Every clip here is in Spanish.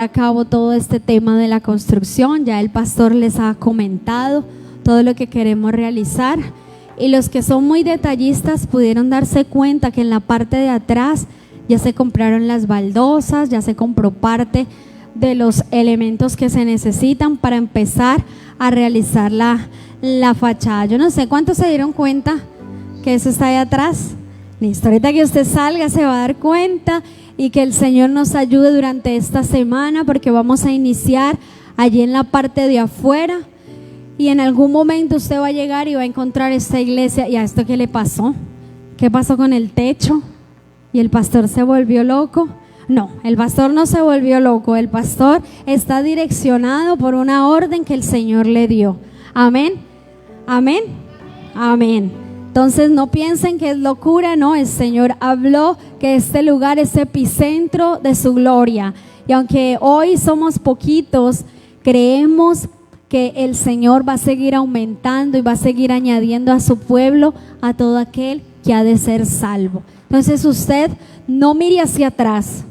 a cabo todo este tema de la construcción. Ya el pastor les ha comentado todo lo que queremos realizar, y los que son muy detallistas pudieron darse cuenta que en la parte de atrás ya se compraron las baldosas, ya se compró parte de los elementos que se necesitan para empezar a realizar la fachada. Yo no sé cuántos se dieron cuenta que eso está ahí atrás. Listo, ahorita que usted salga se va a dar cuenta, y que el Señor nos ayude durante esta semana, porque vamos a iniciar allí en la parte de afuera, y en algún momento usted va a llegar y va a encontrar esta iglesia. ¿Y a esto qué le pasó? ¿Qué pasó con el techo? ¿Y el pastor se volvió loco? No, el pastor no se volvió loco. El pastor está direccionado por una orden que el Señor le dio. Amén, amén, amén. Entonces no piensen que es locura, no, el Señor habló que este lugar es epicentro de su gloria. Y aunque hoy somos poquitos, creemos que el Señor va a seguir aumentando y va a seguir añadiendo a su pueblo a todo aquel que ha de ser salvo. Entonces usted no mire hacia atrás,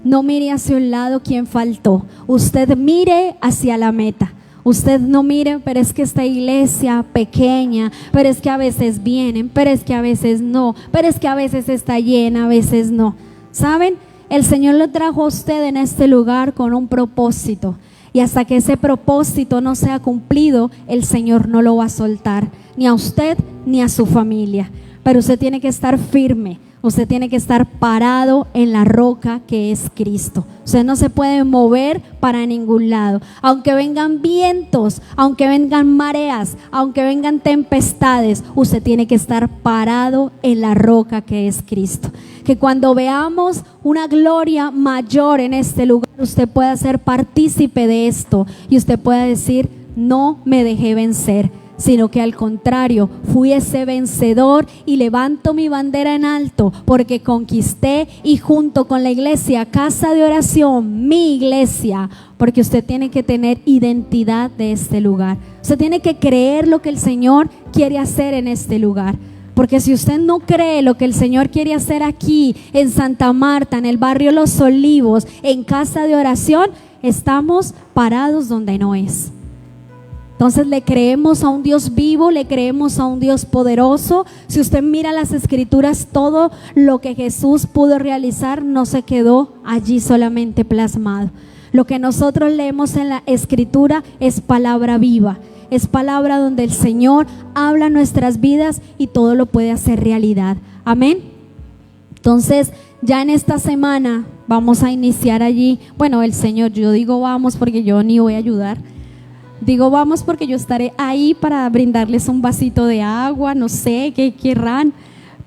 no mire hacia un lado quién faltó, usted mire hacia la meta. Usted no mire, pero es que esta iglesia pequeña, pero es que a veces vienen, pero es que a veces no, pero es que a veces está llena, a veces no. ¿Saben? El Señor lo trajo a usted en este lugar con un propósito, y hasta que ese propósito no sea cumplido, el Señor no lo va a soltar, ni a usted ni a su familia. Pero usted tiene que estar firme. Usted tiene que estar parado en la roca que es Cristo. Usted no se puede mover para ningún lado. Aunque vengan vientos, aunque vengan mareas, aunque vengan tempestades, usted tiene que estar parado en la roca que es Cristo. Que cuando veamos una gloria mayor en este lugar, usted pueda ser partícipe de esto y usted pueda decir: no me dejé vencer, sino que al contrario, fui ese vencedor y levanto mi bandera en alto porque conquisté, y junto con la iglesia, casa de oración, mi iglesia, porque usted tiene que tener identidad de este lugar. Usted tiene que creer lo que el Señor quiere hacer en este lugar. Porque si usted no cree lo que el Señor quiere hacer aquí, en Santa Marta, en el barrio Los Olivos, en casa de oración, estamos parados donde no es. Entonces le creemos a un Dios vivo, le creemos a un Dios poderoso. Si usted mira las escrituras, todo lo que Jesús pudo realizar no se quedó allí solamente plasmado. Lo que nosotros leemos en la escritura es palabra viva, es palabra donde el Señor habla nuestras vidas y todo lo puede hacer realidad. Amén. Entonces ya en esta semana vamos a iniciar allí. Bueno, el Señor, yo digo vamos porque yo ni voy a ayudar. Digo vamos porque yo estaré ahí para brindarles un vasito de agua, no sé qué querrán,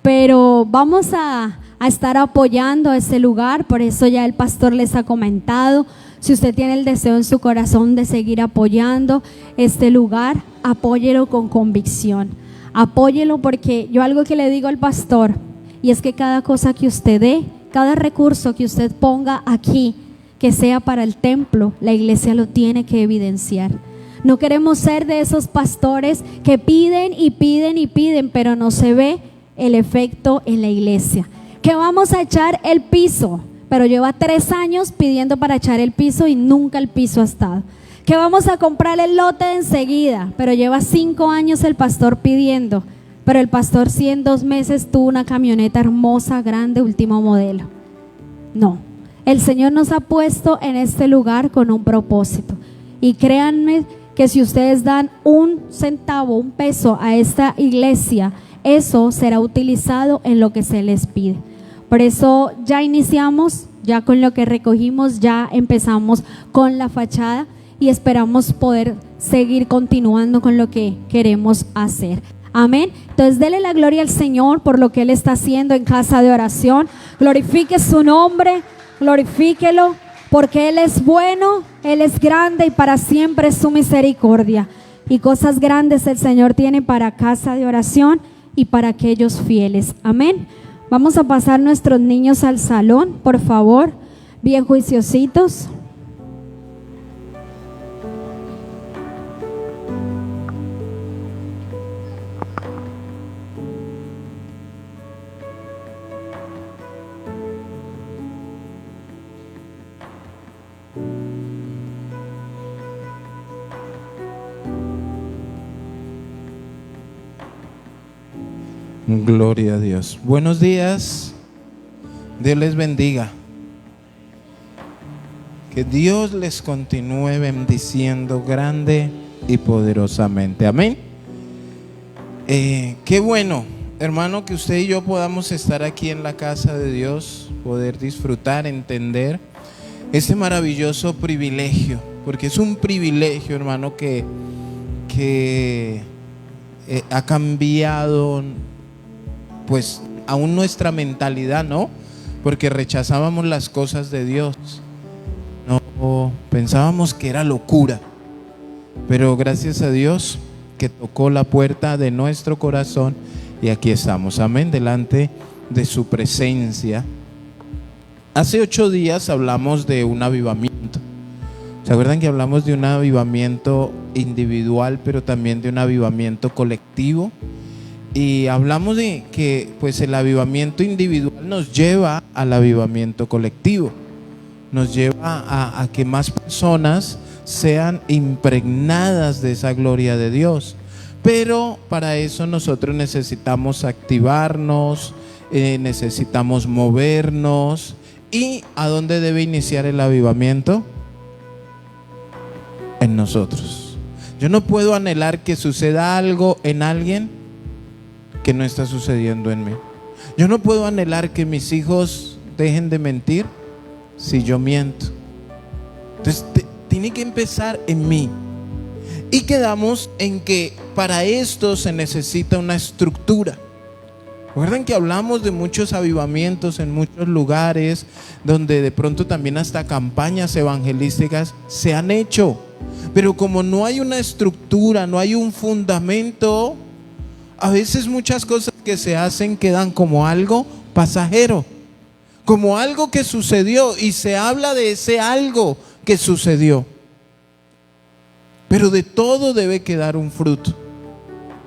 pero vamos a estar apoyando ese lugar. Por eso ya el pastor les ha comentado, si usted tiene el deseo en su corazón de seguir apoyando este lugar, apóyelo con convicción, apóyelo, porque yo algo que le digo al pastor, y es que cada cosa que usted dé, cada recurso que usted ponga aquí, que sea para el templo, la iglesia lo tiene que evidenciar. No queremos ser de esos pastores que piden y piden y piden, pero no se ve el efecto en la iglesia. Que vamos a echar el piso, pero lleva 3 años pidiendo para echar el piso y nunca el piso ha estado. Que vamos a comprar el lote de enseguida, pero lleva 5 años el pastor pidiendo, pero el pastor sí en 2 meses tuvo una camioneta hermosa, grande, último modelo. No, el Señor nos ha puesto en este lugar con un propósito, y créanme que si ustedes dan 1 centavo, 1 peso a esta iglesia, eso será utilizado en lo que se les pide. Por eso ya iniciamos, ya con lo que recogimos, ya empezamos con la fachada y esperamos poder seguir continuando con lo que queremos hacer. Amén. Entonces dele la gloria al Señor por lo que Él está haciendo en casa de oración. Glorifique su nombre, glorifíquelo, porque Él es bueno, Él es grande y para siempre es su misericordia. Y cosas grandes el Señor tiene para casa de oración y para aquellos fieles. Amén. Vamos a pasar nuestros niños al salón, por favor, bien juiciositos. Gloria a Dios. Buenos días. Dios les bendiga. Que Dios les continúe bendiciendo grande y poderosamente. Amén. Qué bueno, hermano, que usted y yo podamos estar aquí en la casa de Dios, poder disfrutar, entender este maravilloso privilegio, porque es un privilegio, hermano, que ha cambiado pues aún nuestra mentalidad, ¿no? Porque rechazábamos las cosas de Dios, no pensábamos que era locura, pero gracias a Dios que tocó la puerta de nuestro corazón y aquí estamos, amén, delante de su presencia. Hace 8 días hablamos de un avivamiento. ¿Se acuerdan que hablamos de un avivamiento individual, pero también de un avivamiento colectivo? Y hablamos de que pues el avivamiento individual nos lleva al avivamiento colectivo, nos lleva a que más personas sean impregnadas de esa gloria de Dios. Pero para eso nosotros necesitamos activarnos, necesitamos movernos. ¿Y a dónde debe iniciar el avivamiento? En nosotros. Yo no puedo anhelar que suceda algo en alguien que no está sucediendo en mí. Yo no puedo anhelar que mis hijos dejen de mentir si yo miento. Entonces tiene que empezar en mí. Y quedamos en que para esto se necesita una estructura. Recuerden que hablamos de muchos avivamientos en muchos lugares, donde de pronto también hasta campañas evangelísticas se han hecho. Pero como no hay una estructura, no hay un fundamento, a veces muchas cosas que se hacen quedan como algo pasajero, como algo que sucedió, y se habla de ese algo que sucedió. Pero de todo debe quedar un fruto.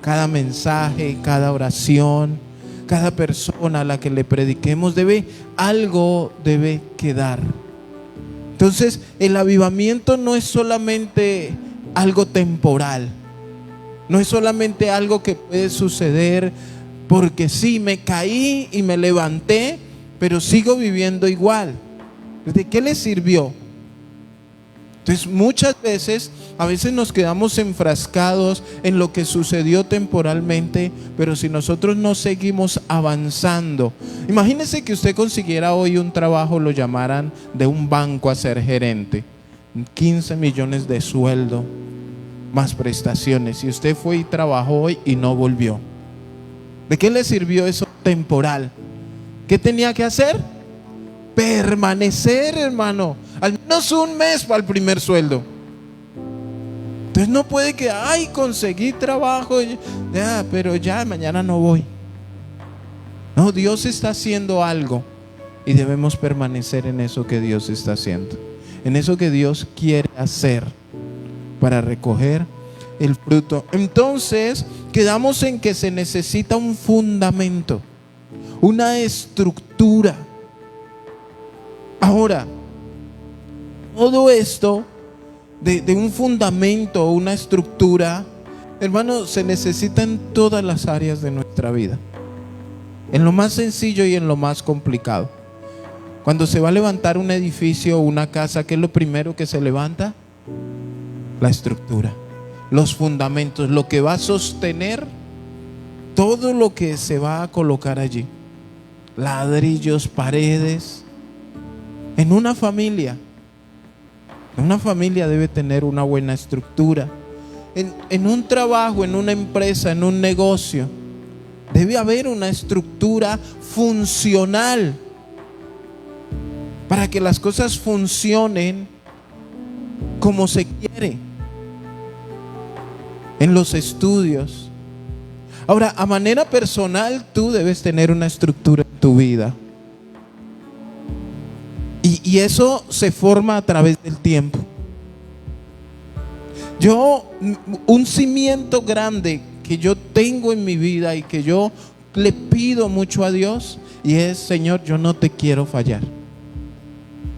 Cada mensaje, cada oración, cada persona a la que le prediquemos, algo debe quedar. Entonces el avivamiento no es solamente algo temporal, no es solamente algo que puede suceder porque sí, me caí y me levanté, pero sigo viviendo igual. ¿De qué le sirvió? Entonces muchas veces, a veces nos quedamos enfrascados en lo que sucedió temporalmente, pero si nosotros no seguimos avanzando. Imagínese que usted consiguiera hoy un trabajo, lo llamaran de un banco a ser gerente, 15 millones de sueldo, más prestaciones, y usted fue y trabajó hoy y no volvió. ¿De qué le sirvió eso temporal? ¿Qué tenía que hacer? Permanecer, hermano, al menos un mes para el primer sueldo. Entonces no puede que, conseguí trabajo, ya, pero ya mañana no voy. No, Dios está haciendo algo y debemos permanecer en eso que Dios está haciendo, en eso que Dios quiere hacer para recoger el fruto. Entonces quedamos en que se necesita un fundamento, una estructura. Ahora, todo esto de un fundamento, una estructura, hermano, se necesita en todas las áreas de nuestra vida, en lo más sencillo y en lo más complicado. Cuando se va a levantar un edificio o una casa, ¿qué es lo primero que se levanta? La estructura, los fundamentos, lo que va a sostener todo lo que se va a colocar allí. Ladrillos, paredes. En una familia debe tener una buena estructura. En un trabajo, en una empresa, en un negocio, debe haber una estructura funcional para que las cosas funcionen como se quiere. En los estudios. Ahora, a manera personal, tú debes tener una estructura en tu vida. Y eso se forma a través del tiempo. Un cimiento grande que yo tengo en mi vida y que yo le pido mucho a Dios, y es: Señor, yo no te quiero fallar.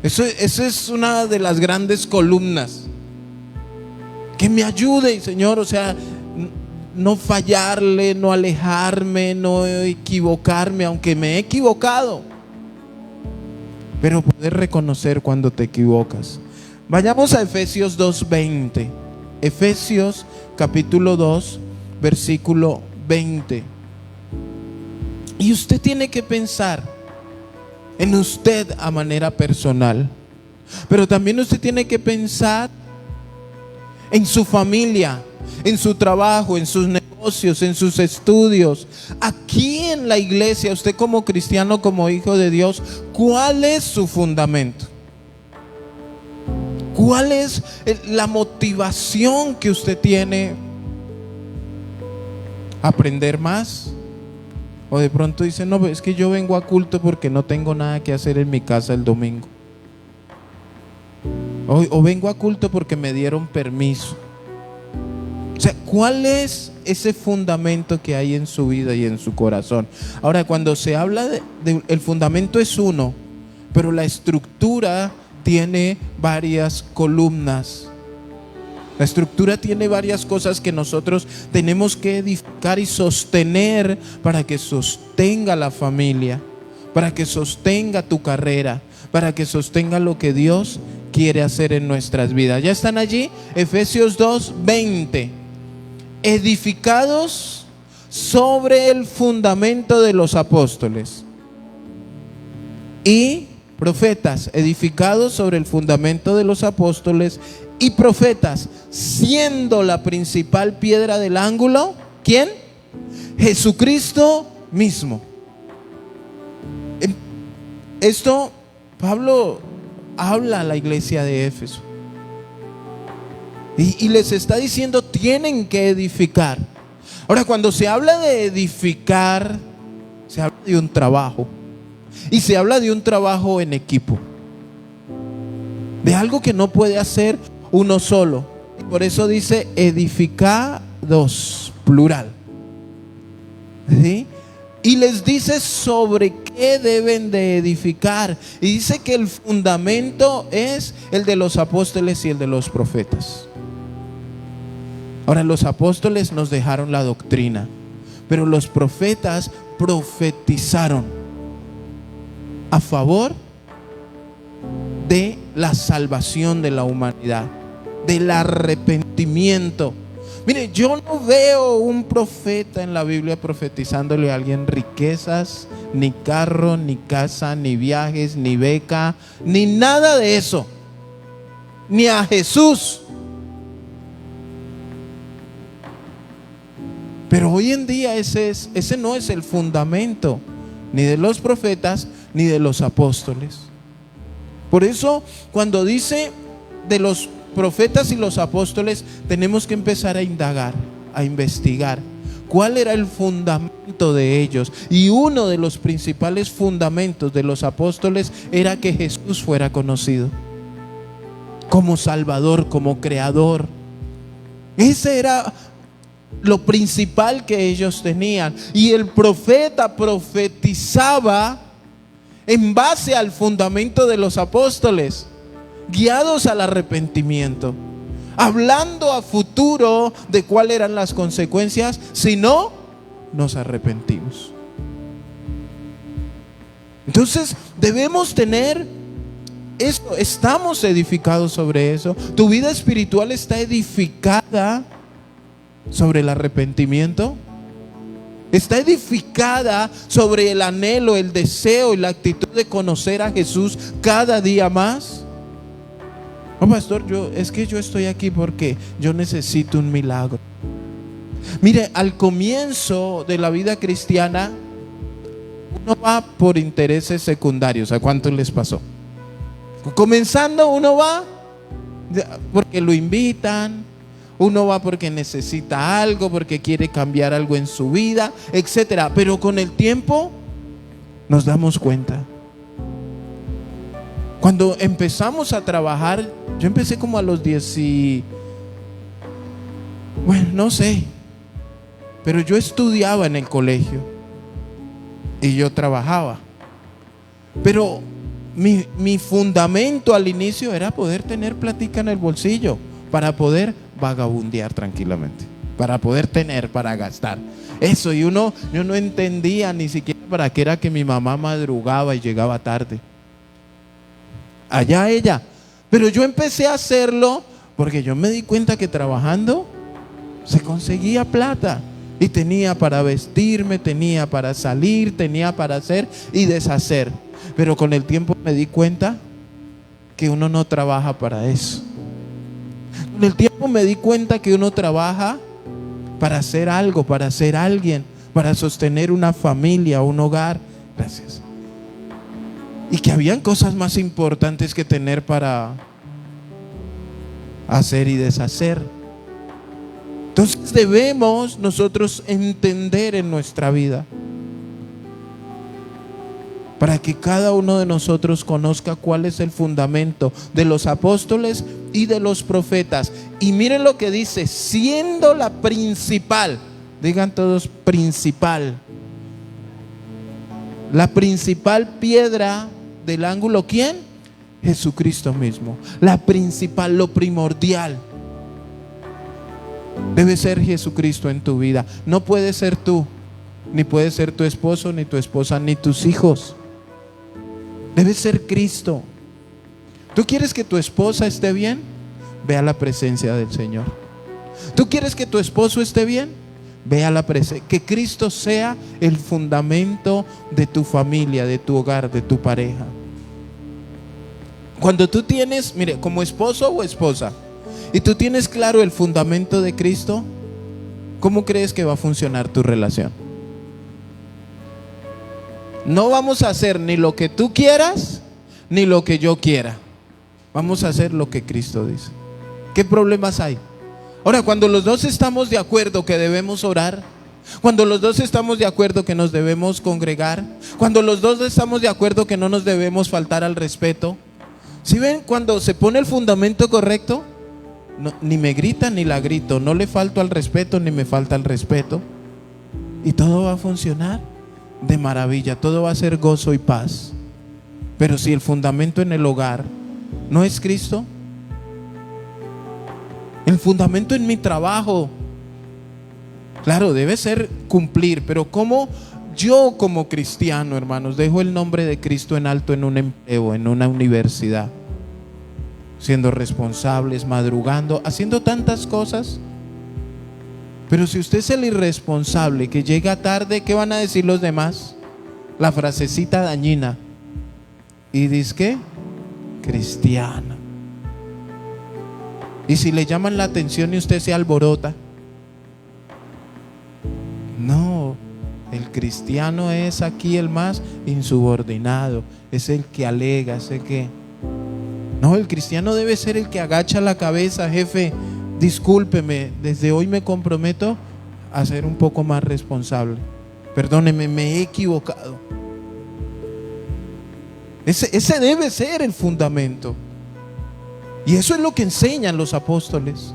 Eso es una de las grandes columnas. Que me ayude, Señor, o sea, no fallarle, no alejarme, no equivocarme, aunque me he equivocado, pero poder reconocer cuando te equivocas. Vayamos a Efesios 2:20. Efesios capítulo 2, versículo 20. Y usted tiene que pensar en usted a manera personal, pero también usted tiene que pensar en su familia, en su trabajo, en sus negocios, en sus estudios. Aquí en la iglesia, usted como cristiano, como hijo de Dios, ¿cuál es su fundamento? ¿Cuál es la motivación que usted tiene? ¿Aprender más? O de pronto dice, no, es que yo vengo a culto porque no tengo nada que hacer en mi casa el domingo. O vengo a culto porque me dieron permiso. O sea, ¿cuál es ese fundamento que hay en su vida y en su corazón? Ahora, cuando se habla el fundamento es uno, pero la estructura tiene varias columnas. La estructura tiene varias cosas que nosotros tenemos que edificar y sostener para que sostenga la familia, para que sostenga tu carrera, para que sostenga lo que Dios quiere hacer en nuestras vidas. ¿Ya están allí? Efesios 2:20. Edificados sobre el fundamento de los apóstoles y profetas, edificados sobre el fundamento de los apóstoles y profetas, siendo la principal piedra del ángulo, ¿quién? Jesucristo mismo. Esto Pablo habla a la iglesia de Éfeso y les está diciendo, tienen que edificar. Ahora, cuando se habla de edificar, se habla de un trabajo, y se habla de un trabajo en equipo, de algo que no puede hacer uno solo. Y por eso dice edificados, plural, ¿sí? Y les dice sobre qué deben de edificar. Y dice que el fundamento es el de los apóstoles y el de los profetas. Ahora, los apóstoles nos dejaron la doctrina, pero los profetas profetizaron a favor de la salvación de la humanidad, del arrepentimiento. Mire, yo no veo un profeta en la Biblia profetizándole a alguien riquezas, ni carro, ni casa, ni viajes, ni beca, ni nada de eso, ni a Jesús. Pero hoy en día ese no es el fundamento ni de los profetas ni de los apóstoles. Por eso, cuando dice de los profetas y los apóstoles, tenemos que empezar a indagar, a investigar cuál era el fundamento de ellos. Y uno de los principales fundamentos de los apóstoles era que Jesús fuera conocido como Salvador, como Creador. Ese era lo principal que ellos tenían. Y el profeta profetizaba en base al fundamento de los apóstoles, guiados al arrepentimiento, hablando a futuro de cuáles eran las consecuencias si no nos arrepentimos. Entonces debemos tener esto. Estamos edificados sobre eso. Tu vida espiritual está edificada sobre el arrepentimiento. Está edificada sobre el anhelo, el deseo y la actitud de conocer a Jesús cada día más. No, pastor, yo estoy aquí porque yo necesito un milagro. Mire, al comienzo de la vida cristiana, uno va por intereses secundarios. ¿A cuántos les pasó? Comenzando, uno va porque lo invitan, uno va porque necesita algo, porque quiere cambiar algo en su vida, etcétera. Pero con el tiempo nos damos cuenta. Cuando empezamos a trabajar, yo empecé como a los 10 y... bueno, no sé, pero yo estudiaba en el colegio y yo trabajaba. Pero mi fundamento al inicio era poder tener platica en el bolsillo para poder vagabundear tranquilamente. para poder tener, para gastar. Eso, yo no entendía ni siquiera para qué era que mi mamá madrugaba y llegaba tarde. Allá ella. Pero yo empecé a hacerlo porque yo me di cuenta que trabajando se conseguía plata. Y tenía para vestirme, tenía para salir, tenía para hacer y deshacer. Pero con el tiempo me di cuenta que uno no trabaja para eso. Con el tiempo me di cuenta que uno trabaja para hacer algo, para ser alguien, para sostener una familia, un hogar. Gracias. Y que habían cosas más importantes que tener para hacer y deshacer. Entonces debemos nosotros entender en nuestra vida, para que cada uno de nosotros conozca cuál es el fundamento de los apóstoles y de los profetas. Y miren lo que dice: siendo la principal, digan todos principal, la principal piedra del ángulo, ¿quién? Jesucristo mismo. La principal, lo primordial debe ser Jesucristo en tu vida. No puede ser tú, ni puede ser tu esposo, ni tu esposa, ni tus hijos. Debe ser Cristo. ¿Tú quieres que tu esposa esté bien? Ve a la presencia del Señor. ¿Tú quieres que tu esposo esté bien? Ve a la presencia. Que Cristo sea el fundamento de tu familia, de tu hogar, de tu pareja. Cuando tú tienes, mire, como esposo o esposa, y tú tienes claro el fundamento de Cristo, ¿cómo crees que va a funcionar tu relación? No vamos a hacer ni lo que tú quieras, ni lo que yo quiera. Vamos a hacer lo que Cristo dice. ¿Qué problemas hay? Ahora, cuando los dos estamos de acuerdo que debemos orar, cuando los dos estamos de acuerdo que nos debemos congregar, cuando los dos estamos de acuerdo que no nos debemos faltar al respeto, ¿sí ven? Cuando se pone el fundamento correcto, no, ni me grita ni la grito, no le falto al respeto ni me falta el respeto, y todo va a funcionar de maravilla, todo va a ser gozo y paz. Pero si el fundamento en el hogar no es Cristo, el fundamento en mi trabajo, claro, debe ser cumplir, pero ¿cómo yo como cristiano, hermanos, dejo el nombre de Cristo en alto en un empleo, en una universidad? Siendo responsables, madrugando, haciendo tantas cosas. Pero si usted es el irresponsable que llega tarde, ¿qué van a decir los demás? La frasecita dañina. Y dice que cristiano. Y si le llaman la atención y usted se alborota. No, el cristiano es aquí el más insubordinado, es el que alega, es el que... No, el cristiano debe ser el que agacha la cabeza. Jefe, discúlpeme, desde hoy me comprometo a ser un poco más responsable. Perdóneme, me he equivocado. Ese debe ser el fundamento. Y eso es lo que enseñan los apóstoles.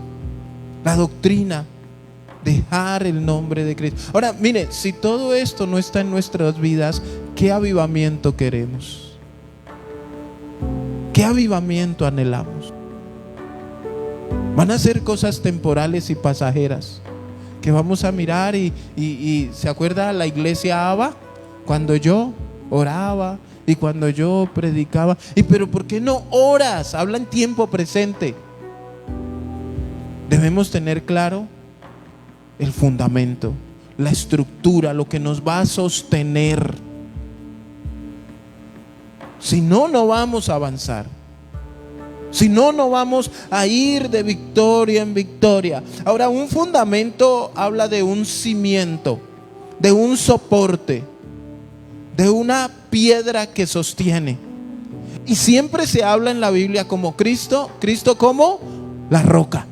La doctrina, dejar el nombre de Cristo. Ahora, mire, si todo esto no está en nuestras vidas, ¿qué avivamiento queremos? ¿Qué avivamiento anhelamos? Van a ser cosas temporales y pasajeras que vamos a mirar y ¿se acuerda la iglesia Abba? Cuando yo oraba y cuando yo predicaba. Pero ¿por qué no oras? Habla en tiempo presente. Debemos tener claro el fundamento, la estructura, lo que nos va a sostener. Si no, no vamos a avanzar. Si no, no vamos a ir de victoria en victoria. Ahora, un fundamento habla de un cimiento, de un soporte, de una piedra que sostiene. Y siempre se habla en la Biblia como Cristo como la roca.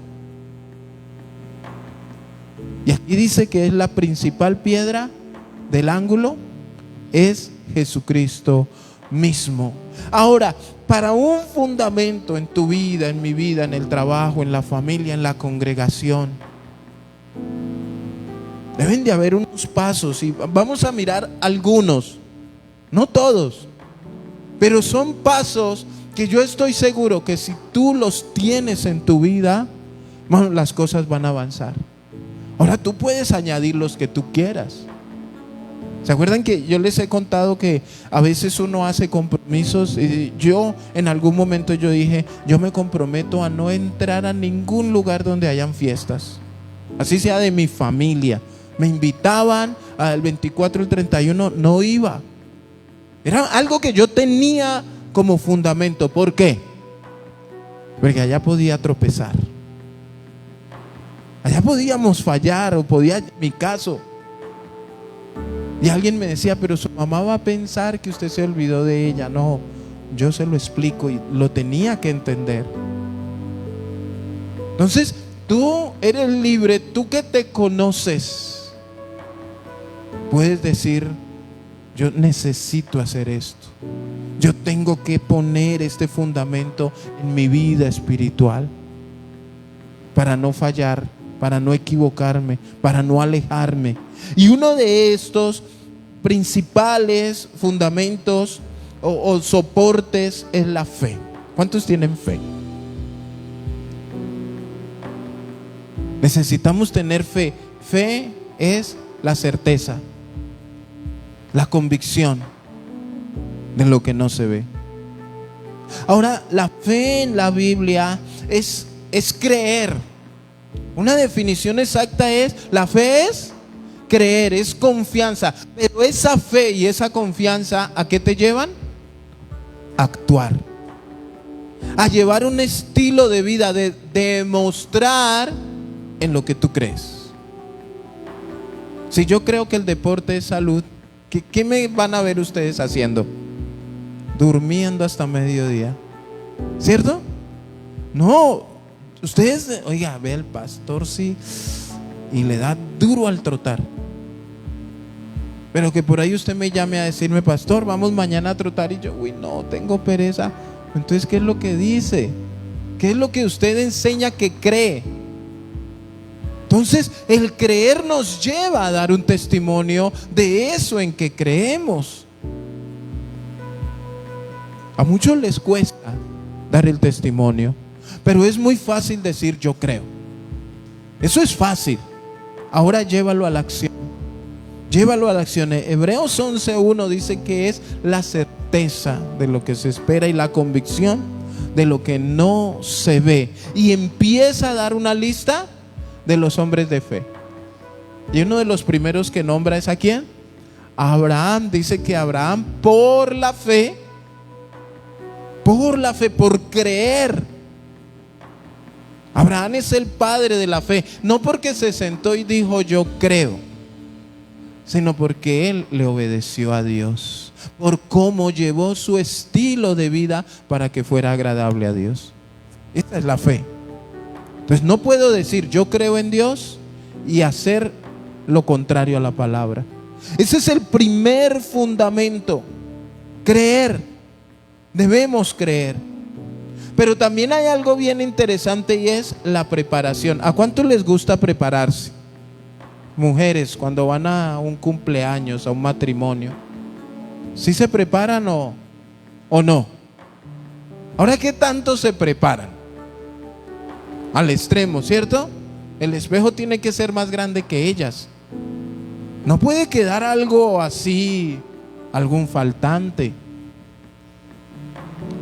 Y aquí dice que es la principal piedra del ángulo, es Jesucristo mismo. Ahora, para un fundamento en tu vida, en mi vida, en el trabajo, en la familia, en la congregación, deben de haber unos pasos, y vamos a mirar algunos, no todos, pero son pasos que yo estoy seguro que si tú los tienes en tu vida, bueno, las cosas van a avanzar. Ahora tú puedes añadir los que tú quieras. ¿Se acuerdan que yo les he contado que a veces uno hace compromisos? Y yo en algún momento yo dije, yo me comprometo a no entrar a ningún lugar donde hayan fiestas, así sea de mi familia. Me invitaban al 24, el 31, no iba. Era algo que yo tenía como fundamento. ¿Por qué? Porque allá podía tropezar, allá podíamos fallar, o podía, en mi caso. Y alguien me decía, pero su mamá va a pensar que usted se olvidó de ella. No, yo se lo explico y lo tenía que entender. Entonces, tú eres libre, tú que te conoces, puedes decir, yo necesito hacer esto. Yo tengo que poner este fundamento en mi vida espiritual para no fallar, para no equivocarme, para no alejarme. Y uno de estos principales fundamentos o soportes es la fe. ¿Cuántos tienen fe? Necesitamos tener fe. Fe es la certeza, la convicción de lo que no se ve. Ahora, la fe en la Biblia es creer. Una definición exacta es, la fe es creer, es confianza. Pero esa fe y esa confianza, ¿a qué te llevan? A actuar, a llevar un estilo de vida, de demostrar en lo que tú crees. Si yo creo que el deporte es salud, ¿qué me van a ver ustedes haciendo? Durmiendo hasta mediodía, ¿cierto? No, ustedes, oiga, ve al pastor, sí, y le da duro al trotar. Pero que por ahí usted me llame a decirme, pastor, vamos mañana a trotar, y yo, uy, no, tengo pereza. Entonces, ¿qué es lo que dice? ¿Qué es lo que usted enseña que cree? Entonces, el creer nos lleva a dar un testimonio de eso en que creemos. A muchos les cuesta dar el testimonio, pero es muy fácil decir yo creo. Eso es fácil. Ahora llévalo a la acción. Llévalo a la acción. Hebreos 11:1 dice que es la certeza de lo que se espera y la convicción de lo que no se ve. Y empieza a dar una lista de los hombres de fe. Y uno de los primeros que nombra es ¿a quién? A Abraham. Dice que Abraham por la fe, por creer. Abraham es el padre de la fe, no porque se sentó y dijo yo creo, sino porque él le obedeció a Dios, por cómo llevó su estilo de vida para que fuera agradable a Dios. Esta es la fe. Entonces no puedo decir yo creo en Dios y hacer lo contrario a la palabra. Ese es el primer fundamento, creer. Debemos creer. Pero también hay algo bien interesante y es la preparación. ¿A cuánto les gusta prepararse? Mujeres, cuando van a un cumpleaños, a un matrimonio, ¿sí se preparan o no? Ahora, ¿qué tanto se preparan? Al extremo, ¿cierto? El espejo tiene que ser más grande que ellas. No puede quedar algo así, algún faltante.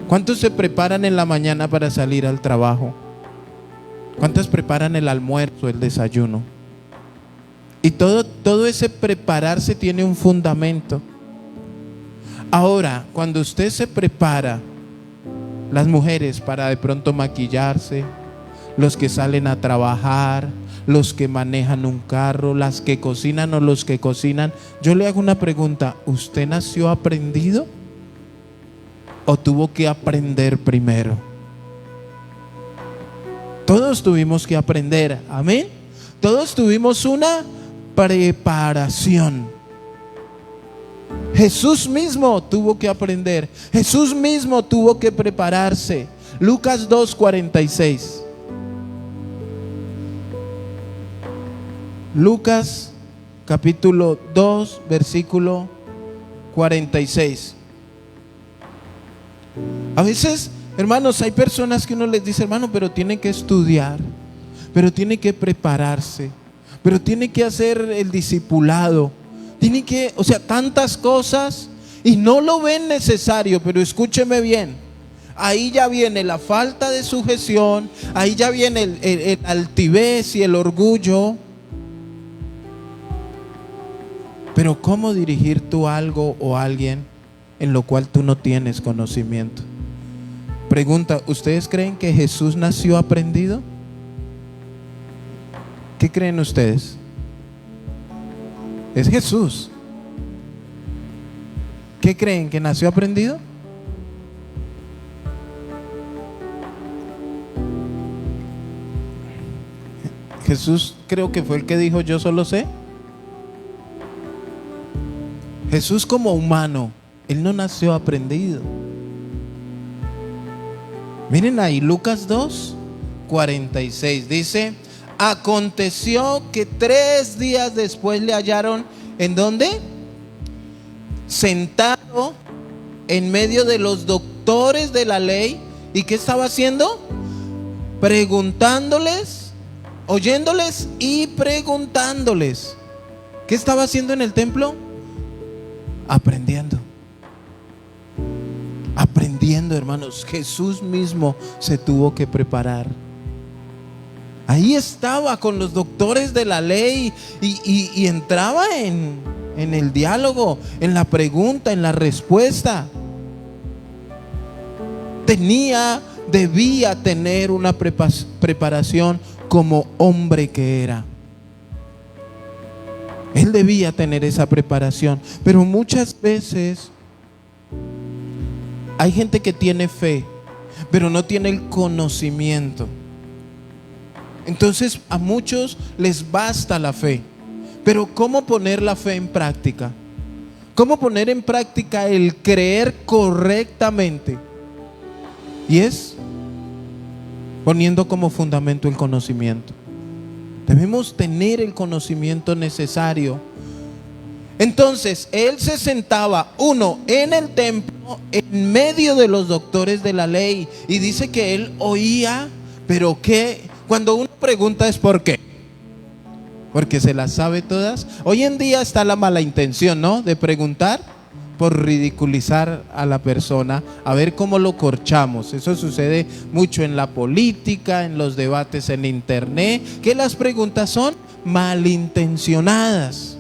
¿Cuántos se preparan en la mañana para salir al trabajo? ¿Cuántas preparan el almuerzo, el desayuno? Y todo ese prepararse tiene un fundamento. Ahora, cuando usted se prepara, las mujeres para de pronto maquillarse, los que salen a trabajar, los que manejan un carro, las que cocinan o los que cocinan, yo le hago una pregunta: ¿usted nació aprendido o tuvo que aprender primero? Todos tuvimos que aprender, amén. Todos tuvimos una preparación. Jesús mismo tuvo que aprender, Jesús mismo tuvo que prepararse. Lucas 2:46. Lucas capítulo 2 versículo 46. A veces, hermanos, hay personas que uno les dice, hermano, pero tiene que estudiar, pero tiene que prepararse, pero tiene que hacer el discipulado. Tiene que, o sea, tantas cosas y no lo ven necesario, pero escúcheme bien. Ahí ya viene la falta de sujeción, ahí ya viene el altivez y el orgullo. Pero ¿cómo dirigir tú algo o a alguien en lo cual tú no tienes conocimiento? Pregunta, ¿ustedes creen que Jesús nació aprendido? ¿Qué creen ustedes? Es Jesús. ¿Qué creen? ¿Que nació aprendido? Jesús creo que fue el que dijo: yo solo sé. Jesús como humano, Él no nació aprendido. Miren ahí, Lucas 2:46 dice: aconteció que 3 días después le hallaron, ¿en dónde? Sentado en medio de los doctores de la ley. ¿Y qué estaba haciendo? Preguntándoles, oyéndoles y preguntándoles. ¿Qué estaba haciendo en el templo? Aprendiendo. Aprendiendo, hermanos. Jesús mismo se tuvo que preparar. Ahí estaba con los doctores de la ley y entraba en el diálogo, en la pregunta, en la respuesta. Debía tener una preparación como hombre que era. Él debía tener esa preparación. Pero muchas veces hay gente que tiene fe, pero no tiene el conocimiento. Entonces a muchos les basta la fe, pero ¿cómo poner la fe en práctica? ¿Cómo poner en práctica el creer correctamente? Y es poniendo como fundamento el conocimiento. Debemos tener el conocimiento necesario. Entonces él se sentaba, en el templo, en medio de los doctores de la ley, y dice que él oía, pero que cuando uno pregunta es ¿por qué? Porque se las sabe todas. Hoy en día está la mala intención, ¿no? De preguntar por ridiculizar a la persona, a ver cómo lo corchamos. Eso sucede mucho en la política, en los debates en internet, que las preguntas son malintencionadas.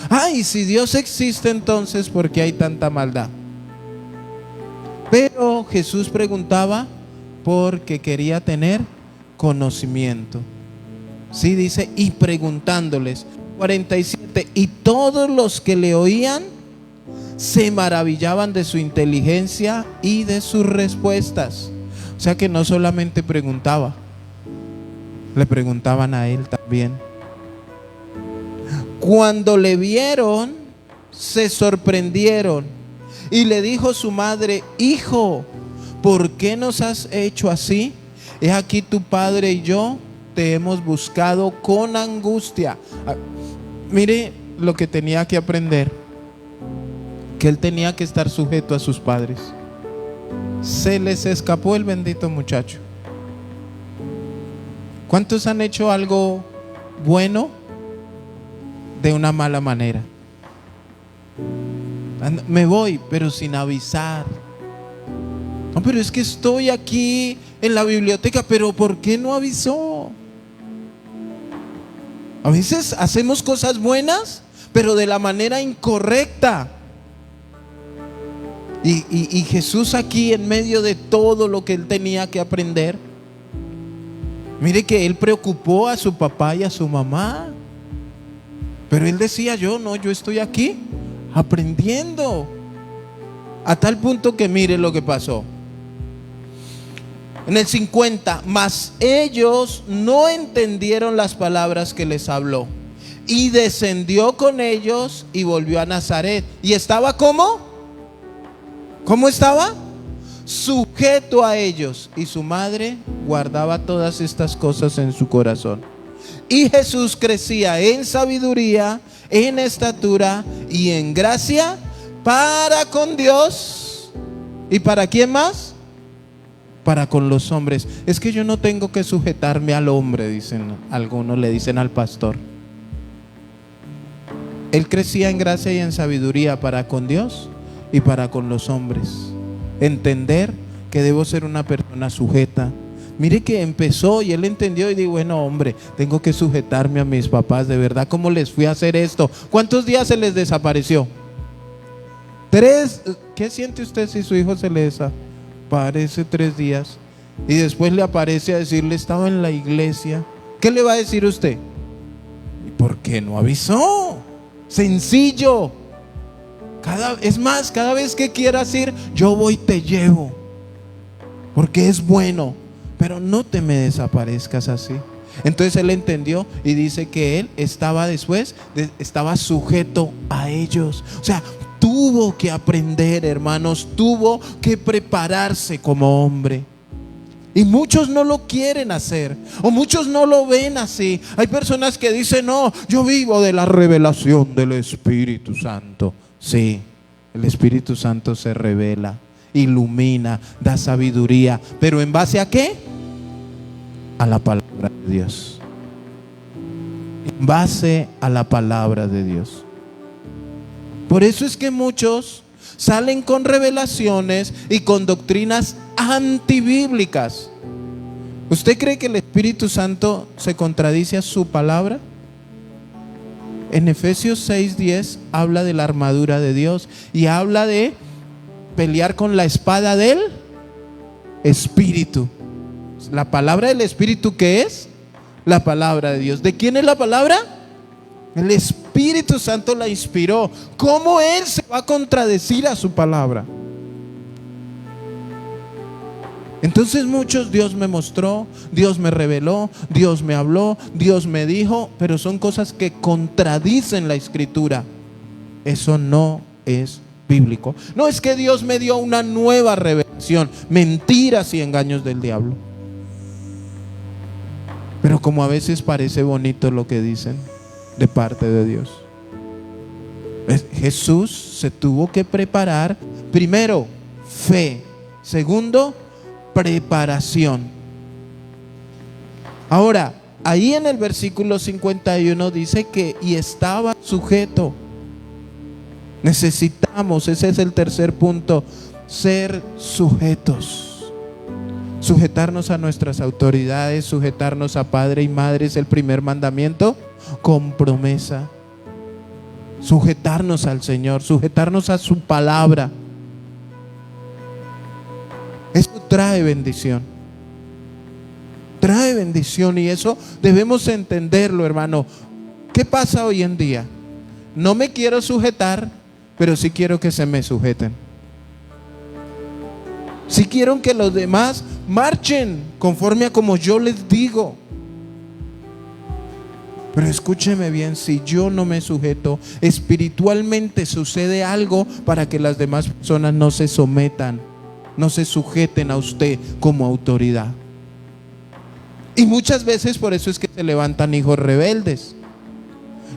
Ay, si Dios existe, entonces ¿por qué hay tanta maldad? Pero Jesús preguntaba porque quería tener conocimiento. Sí, dice, y preguntándoles. 47, y todos los que le oían se maravillaban de su inteligencia y de sus respuestas. O sea que no solamente preguntaba, le preguntaban a él también. Cuando le vieron, se sorprendieron, y le dijo su madre: hijo, ¿por qué nos has hecho así? He aquí tu padre y yo te hemos buscado con angustia. Mire lo que tenía que aprender, que él tenía que estar sujeto a sus padres. Se les escapó el bendito muchacho. ¿Cuántos han hecho algo bueno de una mala manera? Me voy, pero sin avisar. No, pero es que estoy aquí en la biblioteca, pero ¿por qué no avisó? A veces hacemos cosas buenas, pero de la manera incorrecta. Y Jesús aquí, en medio de todo lo que él tenía que aprender, mire que él preocupó a su papá y a su mamá. Pero él decía: yo estoy aquí aprendiendo. A tal punto que mire lo que pasó. En el 50, mas ellos no entendieron las palabras que les habló. Y descendió con ellos y volvió a Nazaret. ¿Y estaba cómo? ¿Cómo estaba? Sujeto a ellos. Y su madre guardaba todas estas cosas en su corazón. Y Jesús crecía en sabiduría, en estatura y en gracia para con Dios. ¿Y para quién más? para con los hombres. Es que yo no tengo que sujetarme al hombre, dicen algunos, le dicen al pastor. Él crecía en gracia y en sabiduría para con Dios y para con los hombres. Entender que debo ser una persona sujeta. Mire que empezó y él entendió y dijo, bueno, hombre, tengo que sujetarme a mis papás. De verdad, ¿cómo les fui a hacer esto? ¿Cuántos días se les desapareció? 3. ¿Qué siente usted si su hijo se le desaparece 3 días? Y después le aparece a decirle, estaba en la iglesia. ¿Qué le va a decir usted? ¿Y por qué no avisó? Sencillo. Es más, cada vez que quieras ir, yo voy y te llevo, porque es bueno, pero no te me desaparezcas así. Entonces él entendió y dice que él estaba estaba sujeto a ellos. O sea, tuvo que aprender, hermanos, tuvo que prepararse como hombre. Y muchos no lo quieren hacer, o muchos no lo ven así. Hay personas que dicen, no, yo vivo de la revelación del Espíritu Santo. Sí, el Espíritu Santo se revela, ilumina, da sabiduría, pero ¿en base a qué? A la palabra de Dios. En base a la palabra de Dios. Por eso es que muchos salen con revelaciones y con doctrinas antibíblicas. ¿Usted cree que el Espíritu Santo se contradice a su palabra? En Efesios 6:10 habla de la armadura de Dios y habla de pelear con la espada del Espíritu. La palabra del Espíritu, ¿qué es? La palabra de Dios. ¿De quién es la palabra? El Espíritu Santo la inspiró. ¿Cómo Él se va a contradecir a su palabra? Entonces muchos, Dios me mostró, Dios me reveló, Dios me habló, Dios me dijo, pero son cosas que contradicen la Escritura. Eso no es bíblico. No es que Dios me dio una nueva revelación. Mentiras y engaños del diablo. Pero como a veces parece bonito lo que dicen de parte de Dios. Jesús se tuvo que preparar. Primero, fe. Segundo, preparación. Ahora, ahí en el versículo 51 dice que y estaba sujeto. Necesitamos, ese es el tercer punto, ser sujetos. Sujetarnos a nuestras autoridades, sujetarnos a padre y madre es el primer mandamiento con promesa. Sujetarnos al Señor, sujetarnos a su palabra. Eso trae bendición. Trae bendición y eso debemos entenderlo, hermano. ¿Qué pasa hoy en día? No me quiero sujetar, pero sí quiero que se me sujeten. Sí quiero que los demás marchen conforme a como yo les digo. Pero escúcheme bien, si yo no me sujeto, espiritualmente sucede algo para que las demás personas no se sometan, no se sujeten a usted como autoridad. Y muchas veces por eso es que se levantan hijos rebeldes.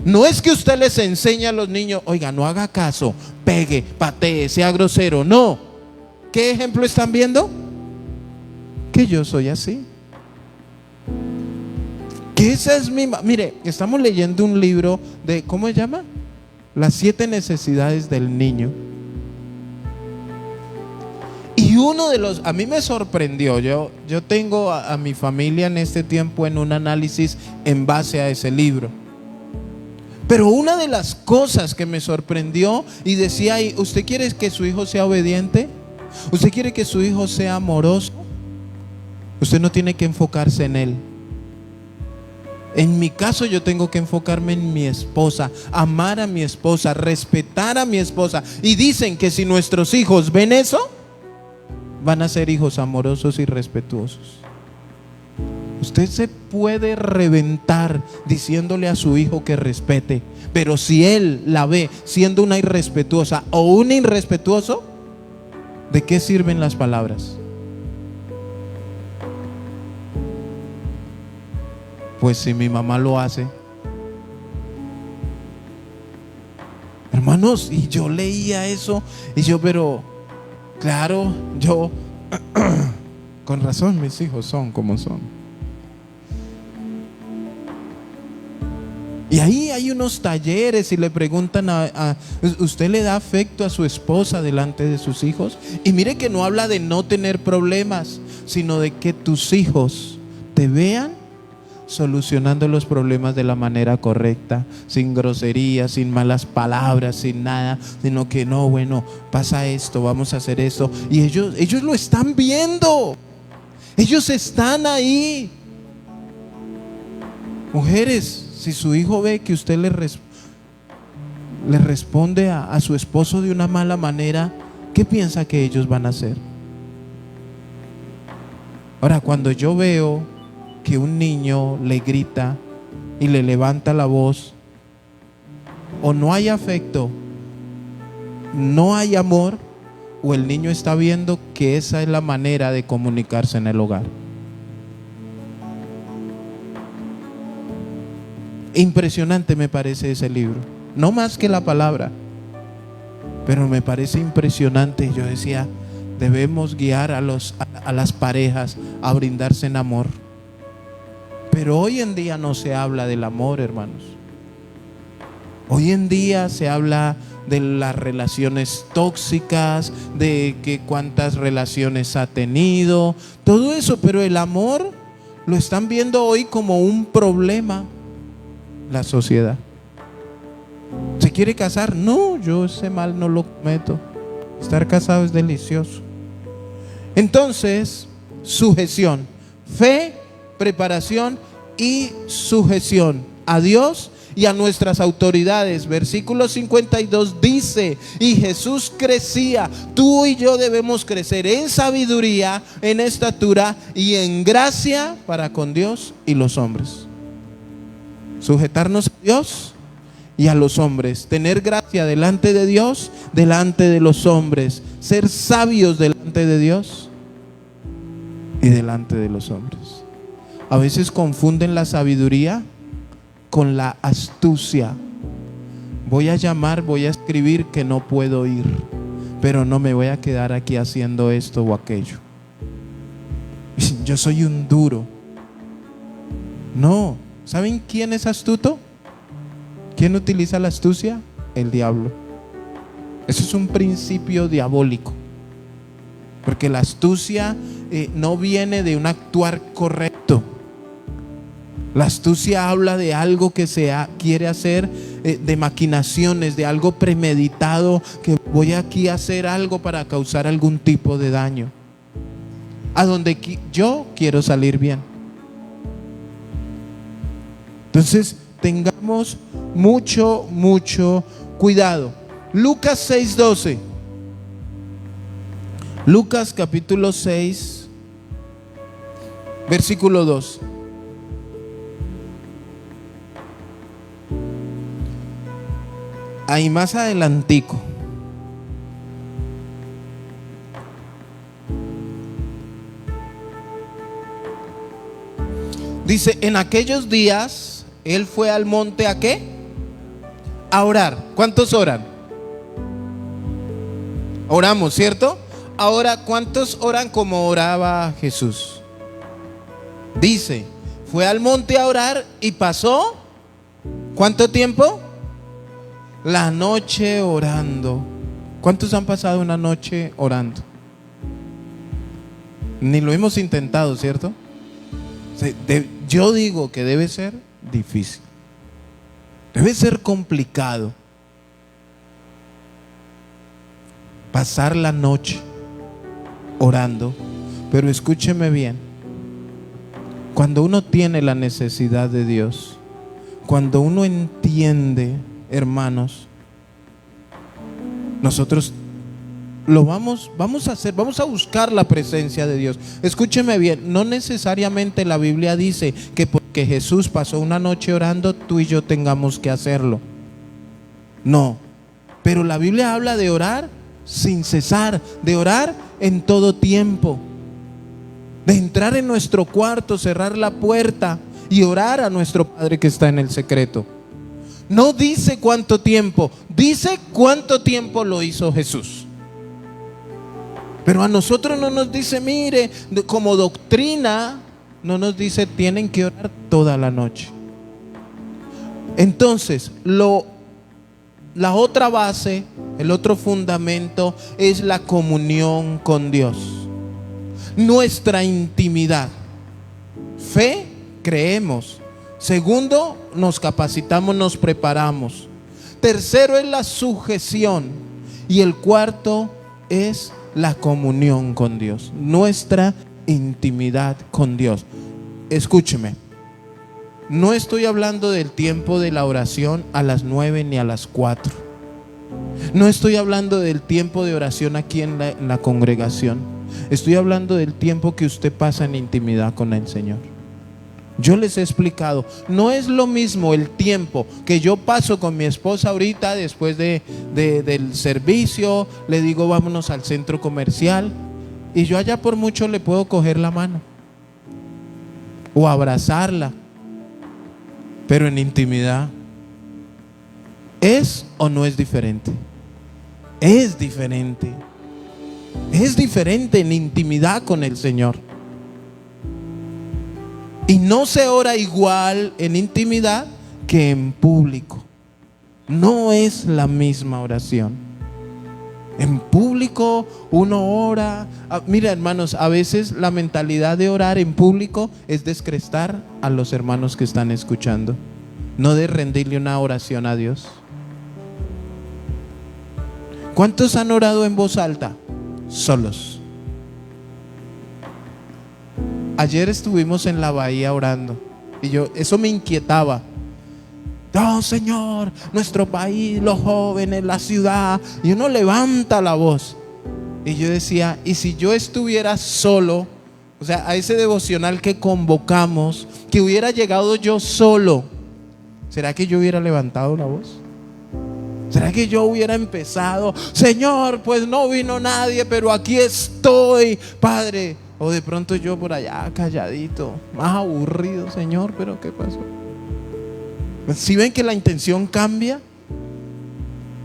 No es que usted les enseñe a los niños, oiga, no haga caso, pegue, patee, sea grosero. No. ¿Qué ejemplo están viendo? Que yo soy así. Que esa es mi... Mire, estamos leyendo un libro de, ¿cómo se llama? Las 7 necesidades del niño. Y uno de los, a mí me sorprendió, yo tengo a mi familia en este tiempo en un análisis en base a ese libro. Pero una de las cosas que me sorprendió y decía ahí, ¿usted quiere que su hijo sea obediente? ¿Usted quiere que su hijo sea amoroso? Usted no tiene que enfocarse en él. En mi caso yo tengo que enfocarme en mi esposa, amar a mi esposa, respetar a mi esposa. Y dicen que si nuestros hijos ven eso, van a ser hijos amorosos y respetuosos. Usted se puede reventar diciéndole a su hijo que respete, pero si él la ve siendo una irrespetuosa o un irrespetuoso, ¿de qué sirven las palabras? Pues si mi mamá lo hace. Hermanos, y yo leía eso y yo, pero claro, yo Con razón mis hijos son como son. Y ahí hay unos talleres y le preguntan ¿usted le da afecto a su esposa delante de sus hijos? Y mire que no habla de no tener problemas, sino de que tus hijos te vean solucionando los problemas de la manera correcta, sin groserías, sin malas palabras, sin nada, sino que no, bueno, pasa esto, vamos a hacer esto. Y ellos lo están viendo. Ellos están ahí. Mujeres, si su hijo ve que usted le responde a su esposo de una mala manera, ¿qué piensa que ellos van a hacer? Ahora, cuando yo veo que un niño le grita y le levanta la voz, o no hay afecto, no hay amor, o el niño está viendo que esa es la manera de comunicarse en el hogar. Impresionante me parece ese libro, no más que la palabra, pero me parece impresionante. Yo decía, debemos guiar a las parejas a brindarse en amor. Pero hoy en día no se habla del amor, hermanos. Hoy en día se habla de las relaciones tóxicas, de que cuántas relaciones ha tenido, todo eso, pero el amor lo están viendo hoy como un problema. La sociedad. ¿Se quiere casar? No, yo ese mal no lo cometo. Estar casado es delicioso. Entonces, sujeción, fe, preparación y sujeción a Dios y a nuestras autoridades. Versículo 52 dice: y Jesús crecía. Tú y yo debemos crecer en sabiduría, en estatura y en gracia para con Dios y los hombres. Sujetarnos a Dios y a los hombres, tener gracia delante de Dios, delante de los hombres, ser sabios delante de Dios y delante de los hombres. A veces confunden la sabiduría con la astucia. Voy a escribir que no puedo ir, pero no me voy a quedar aquí haciendo esto o aquello. Yo soy un duro. No. ¿Saben quién es astuto? ¿Quién utiliza la astucia? El diablo. Eso es un principio diabólico, porque la astucia no viene de un actuar correcto. La astucia habla de algo que quiere hacer, de maquinaciones, de algo premeditado, que voy aquí a hacer algo para causar algún tipo de daño, a donde yo quiero salir bien. Entonces, tengamos mucho cuidado. Lucas 6:12. Lucas capítulo 6, versículo 2. Ahí más adelantico. Dice: en aquellos días Él fue al monte ¿a qué? A orar. ¿Cuántos oran? Oramos, ¿cierto? Ahora, ¿cuántos oran como oraba Jesús? Dice, fue al monte a orar y pasó, ¿cuánto tiempo? La noche orando. ¿Cuántos han pasado una noche orando? Ni lo hemos intentado, ¿cierto? Yo digo que debe ser difícil, debe ser complicado pasar la noche orando. Pero escúcheme bien, cuando uno tiene la necesidad de Dios, cuando uno entiende, hermanos, nosotros lo vamos a hacer, vamos a buscar la presencia de Dios. Escúcheme bien, no necesariamente la Biblia dice que porque Jesús pasó una noche orando, tú y yo tengamos que hacerlo. No, pero la Biblia habla de orar sin cesar, de orar en todo tiempo, de entrar en nuestro cuarto, cerrar la puerta y orar a nuestro Padre que está en el secreto. No dice cuánto tiempo, dice cuánto tiempo lo hizo Jesús. Pero a nosotros no nos dice, mire, como doctrina, no nos dice tienen que orar toda la noche. Entonces, la otra base, el otro fundamento es la comunión con Dios. Nuestra intimidad. Fe, creemos. Segundo, nos capacitamos, nos preparamos. Tercero es la sujeción. Y el cuarto es la comunión con Dios. Nuestra intimidad con Dios. Escúcheme. No estoy hablando del tiempo de la oración a las 9 ni a las 4. No estoy hablando del tiempo de oración aquí en la congregación. Estoy hablando del tiempo que usted pasa en intimidad con el Señor. Yo les he explicado, no es lo mismo el tiempo que yo paso con mi esposa ahorita después del servicio, le digo vámonos al centro comercial y yo allá por mucho le puedo coger la mano o abrazarla, pero en intimidad, ¿es o no es diferente? Es diferente. Es diferente en intimidad con el Señor. Y no se ora igual en intimidad que en público. No es la misma oración. En público uno ora. Mira, hermanos, a veces la mentalidad de orar en público es descrestar a los hermanos que están escuchando, no de rendirle una oración a Dios. ¿Cuántos han orado en voz alta? Solos. Ayer estuvimos en la bahía orando y eso me inquietaba. No, Señor, nuestro país, los jóvenes, la ciudad. Y uno levanta la voz. Y yo decía, ¿y si yo estuviera solo? O sea, a ese devocional que convocamos, que hubiera llegado yo solo, ¿será que yo hubiera levantado la voz? ¿Será que yo hubiera empezado? Señor, pues no vino nadie, pero aquí estoy, Padre. O de pronto yo por allá calladito, más aburrido, Señor, pero ¿qué pasó? ¿Sí ven que la intención cambia?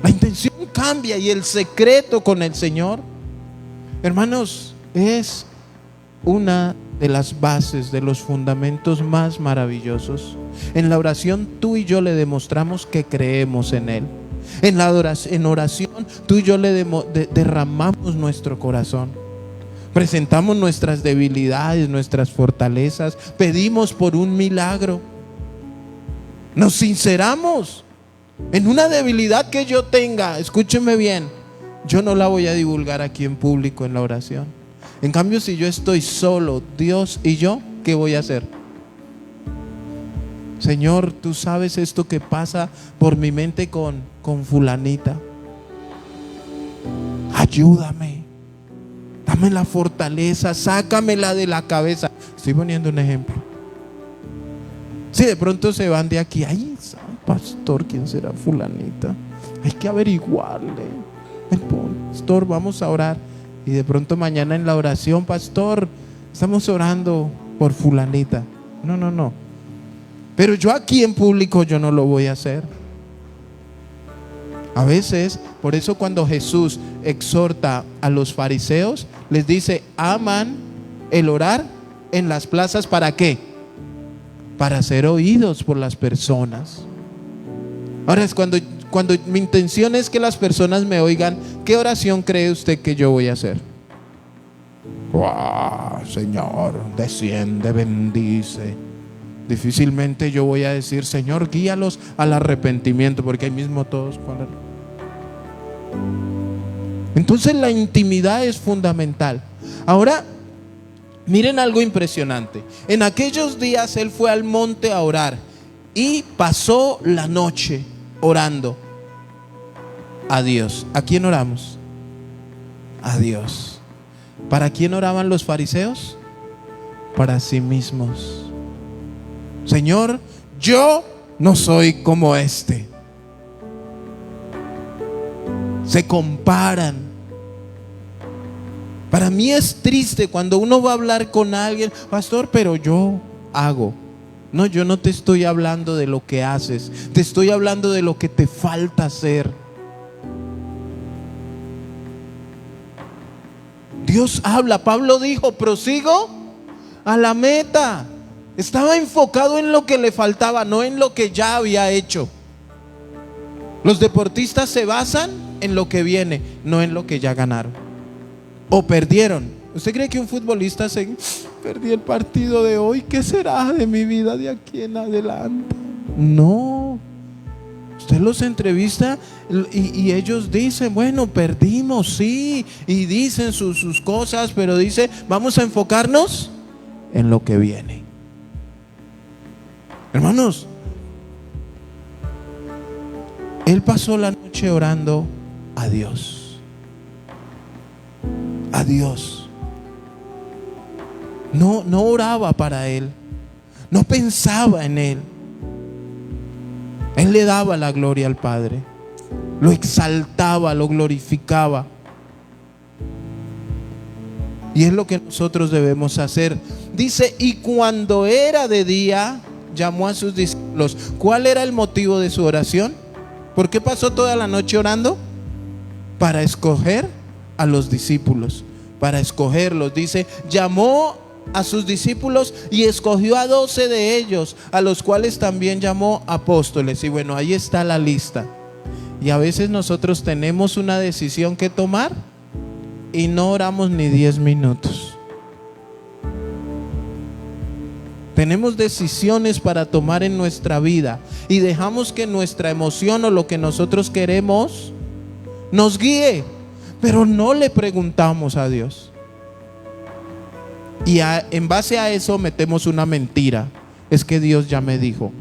La intención cambia y el secreto con el Señor, hermanos, es una de las bases, de los fundamentos más maravillosos. En la oración tú y yo le demostramos que creemos en Él. En oración tú y yo le derramamos nuestro corazón. Presentamos nuestras debilidades, nuestras fortalezas. Pedimos por un milagro. Nos sinceramos. En una debilidad que yo tenga, escúcheme bien, yo no la voy a divulgar aquí en público en la oración. En cambio, si yo estoy solo, Dios y yo, ¿qué voy a hacer? Señor, tú sabes esto que pasa por mi mente con fulanita. Ayúdame. Dame la fortaleza, sácamela de la cabeza. Estoy poniendo un ejemplo. Si de pronto se van de aquí, ay, pastor, ¿quién será fulanita? Hay que averiguarle. Pastor, vamos a orar. Y de pronto mañana en la oración, pastor, estamos orando por fulanita. No. Pero yo aquí en público yo no lo voy a hacer. A veces, por eso cuando Jesús exhorta a los fariseos, les dice, aman el orar en las plazas, ¿para qué? Para ser oídos por las personas. Ahora es cuando mi intención es que las personas me oigan, ¿qué oración cree usted que yo voy a hacer? ¡Wow, Señor, desciende, bendice! Difícilmente yo voy a decir, Señor, guíalos al arrepentimiento, porque ahí mismo todos. Entonces la intimidad es fundamental. Ahora, miren algo impresionante. En aquellos días él fue al monte a orar y pasó la noche orando a Dios. ¿A quién oramos? A Dios. ¿Para quién oraban los fariseos? Para sí mismos. Señor, yo no soy como este. Se comparan. Para mí es triste cuando uno va a hablar con alguien, pastor, pero yo hago. No, yo no te estoy hablando de lo que haces, te estoy hablando de lo que te falta hacer. Dios habla. Pablo dijo, prosigo a la meta. Estaba enfocado en lo que le faltaba, no en lo que ya había hecho. Los deportistas se basan en lo que viene, no en lo que ya ganaron o perdieron. ¿Usted cree que un futbolista perdí el partido de hoy, qué será de mi vida de aquí en adelante? No. Usted los entrevista y ellos dicen, bueno, perdimos, sí, y dicen sus cosas, pero dice, vamos a enfocarnos en lo que viene. Hermanos, él pasó la noche orando a Dios. A Dios. No oraba para él. No pensaba en él. Él le daba la gloria al Padre. Lo exaltaba, lo glorificaba. Y es lo que nosotros debemos hacer. Dice, y cuando era de día, llamó a sus discípulos. ¿Cuál era el motivo de su oración? ¿Por qué pasó toda la noche orando? Para escoger a los discípulos, para escogerlos. Dice, llamó a sus discípulos y escogió a 12 de ellos, a los cuales también llamó apóstoles. Y bueno, ahí está la lista. Y a veces nosotros tenemos una decisión que tomar y no oramos ni 10 minutos. Tenemos decisiones para tomar en nuestra vida y dejamos que nuestra emoción o lo que nosotros queremos nos guíe, pero no le preguntamos a Dios. Y en base a eso metemos una mentira. Es que Dios ya me dijo.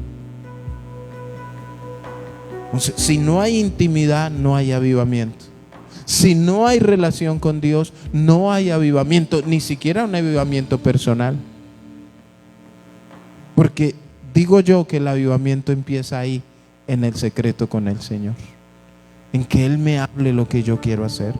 Entonces, si no hay intimidad, no hay avivamiento. Si no hay relación con Dios, no hay avivamiento, ni siquiera un avivamiento personal. Porque digo yo que el avivamiento empieza ahí, en el secreto con el Señor. En que Él me hable lo que yo quiero hacer.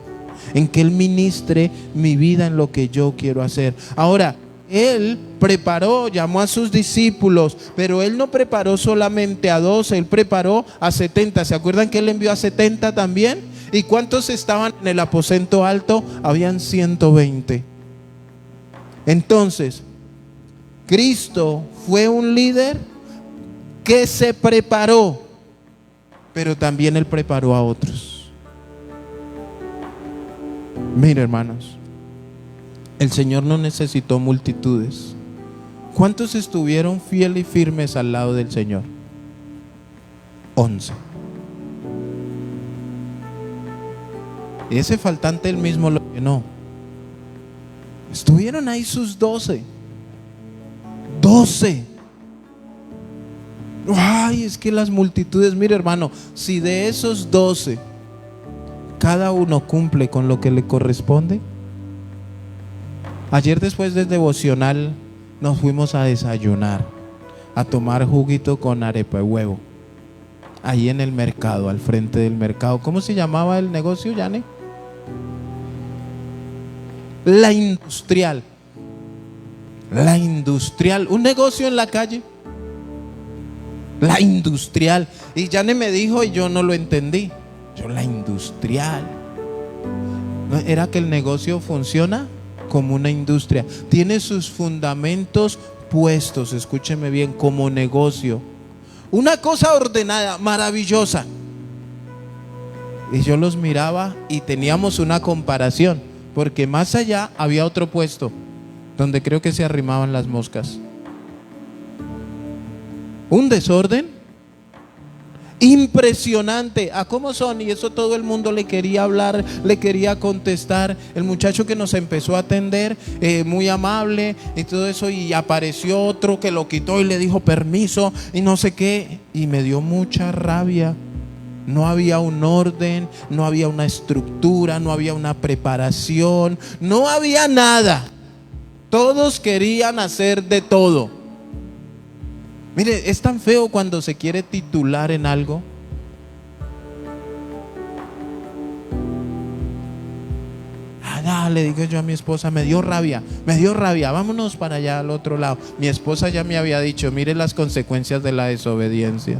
En que Él ministre mi vida en lo que yo quiero hacer. Ahora, Él preparó, llamó a sus discípulos, pero Él no preparó solamente a 12, Él preparó a 70. ¿Se acuerdan que Él envió a 70 también? ¿Y cuántos estaban en el aposento alto? Habían 120. Entonces, Cristo fue un líder que se preparó, pero también Él preparó a otros. Mire, hermanos, el Señor no necesitó multitudes. ¿Cuántos estuvieron fieles y firmes al lado del Señor? 11. Y ese faltante Él mismo lo llenó. Estuvieron ahí sus 12. Ay, es que las multitudes, mire hermano, si de esos 12 cada uno cumple con lo que le corresponde. Ayer después del devocional nos fuimos a desayunar, a tomar juguito con arepa y huevo, ahí en el mercado, al frente del mercado. ¿Cómo se llamaba el negocio, Yane? La Industrial. La Industrial, un negocio en la calle. La Industrial. Y Yane me dijo y yo no lo entendí. Yo, la Industrial. ¿No era que el negocio funciona como una industria? Tiene sus fundamentos puestos, escúcheme bien, como negocio. Una cosa ordenada, maravillosa. Y yo los miraba y teníamos una comparación, porque más allá había otro puesto donde creo que se arrimaban las moscas. Un desorden impresionante. ¿A cómo son? Y eso todo el mundo le quería hablar, le quería contestar. El muchacho que nos empezó a atender, muy amable y todo eso, y apareció otro que lo quitó y le dijo permiso y no sé qué, y me dio mucha rabia. No había un orden, no había una estructura, no había una preparación, no había nada. Todos querían hacer de todo. Mire, es tan feo cuando se quiere titular en algo. Le digo yo a mi esposa, me dio rabia, vámonos para allá al otro lado. Mi esposa ya me había dicho, mire las consecuencias de la desobediencia.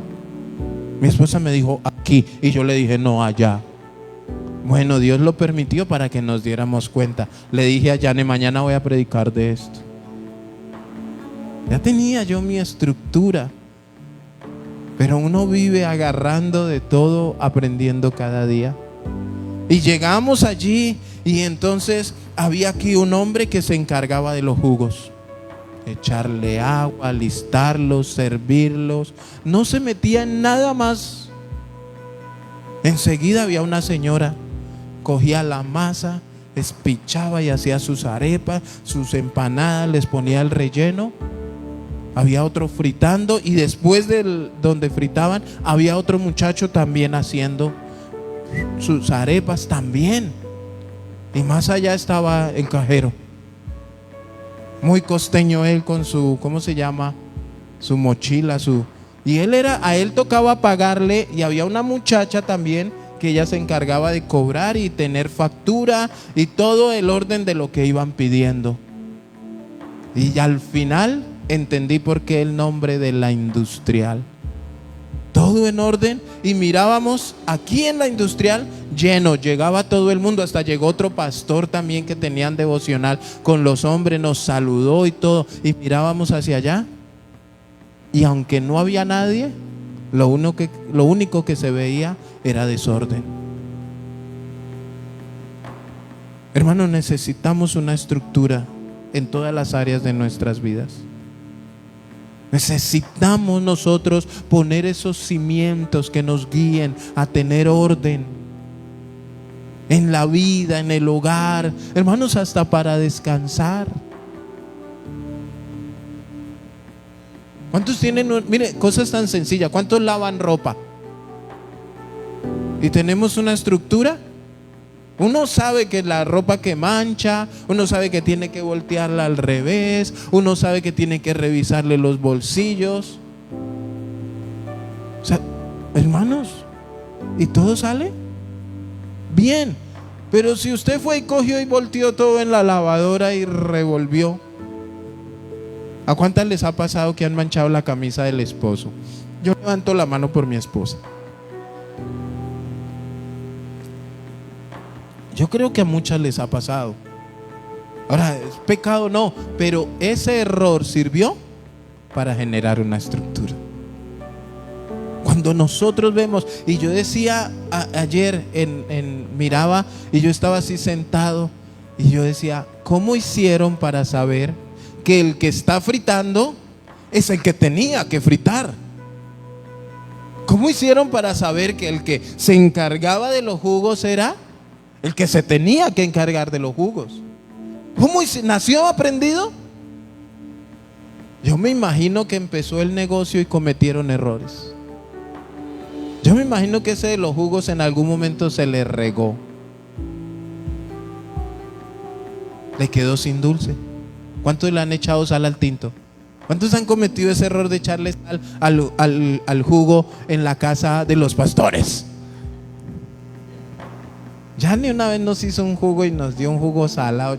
Mi esposa me dijo aquí y yo le dije no, allá. Bueno, Dios lo permitió para que nos diéramos cuenta. Le dije a Yane, mañana voy a predicar de esto. Ya tenía yo mi estructura, pero uno vive agarrando de todo, aprendiendo cada día. Y llegamos allí y entonces había aquí un hombre que se encargaba de los jugos. Echarle agua, alistarlos, servirlos. No se metía en nada más. Enseguida había una señora, cogía la masa, espichaba y hacía sus arepas, sus empanadas, les ponía el relleno. Había otro fritando y después de donde fritaban había otro muchacho también haciendo sus arepas también. Y más allá estaba el cajero, muy costeño él con su, ¿cómo se llama? Su mochila, y a él tocaba pagarle, y había una muchacha también que ella se encargaba de cobrar y tener factura y todo el orden de lo que iban pidiendo. Y al final entendí por qué el nombre de la industrial. Todo en orden, y mirábamos aquí en la industrial lleno, llegaba todo el mundo, hasta llegó otro pastor también que tenían devocional con los hombres, nos saludó y todo, y mirábamos hacia allá, y aunque no había nadie, lo único que se veía era desorden. Hermanos, necesitamos una estructura en todas las áreas de nuestras vidas. Necesitamos nosotros poner esos cimientos que nos guíen a tener orden en la vida, en el hogar, hermanos, hasta para descansar. ¿Cuántos tienen, mire, cosas tan sencillas? ¿Cuántos lavan ropa? ¿Y tenemos una estructura? Uno sabe que la ropa que mancha, uno sabe que tiene que voltearla al revés, uno sabe que tiene que revisarle los bolsillos. O sea, hermanos, ¿y todo sale bien? Pero si usted fue y cogió y volteó todo en la lavadora y revolvió, ¿a cuántas les ha pasado que han manchado la camisa del esposo? Yo levanto la mano por mi esposa. Yo creo que a muchas les ha pasado. Ahora, ¿es pecado? No, pero ese error sirvió para generar una estructura. Cuando nosotros vemos, y yo decía ayer, miraba, y yo estaba así sentado, y yo decía, ¿cómo hicieron para saber que el que está fritando es el que tenía que fritar? ¿Cómo hicieron para saber que el que se encargaba de los jugos era el que se tenía que encargar de los jugos? ¿Cómo nació aprendido? Yo me imagino que empezó el negocio y cometieron errores. Yo me imagino que ese de los jugos en algún momento se le regó, le quedó sin dulce. ¿Cuántos le han echado sal al tinto? ¿Cuántos han cometido ese error de echarle sal al jugo en la casa de los pastores? Ya ni una vez nos hizo un jugo y nos dio un jugo salado.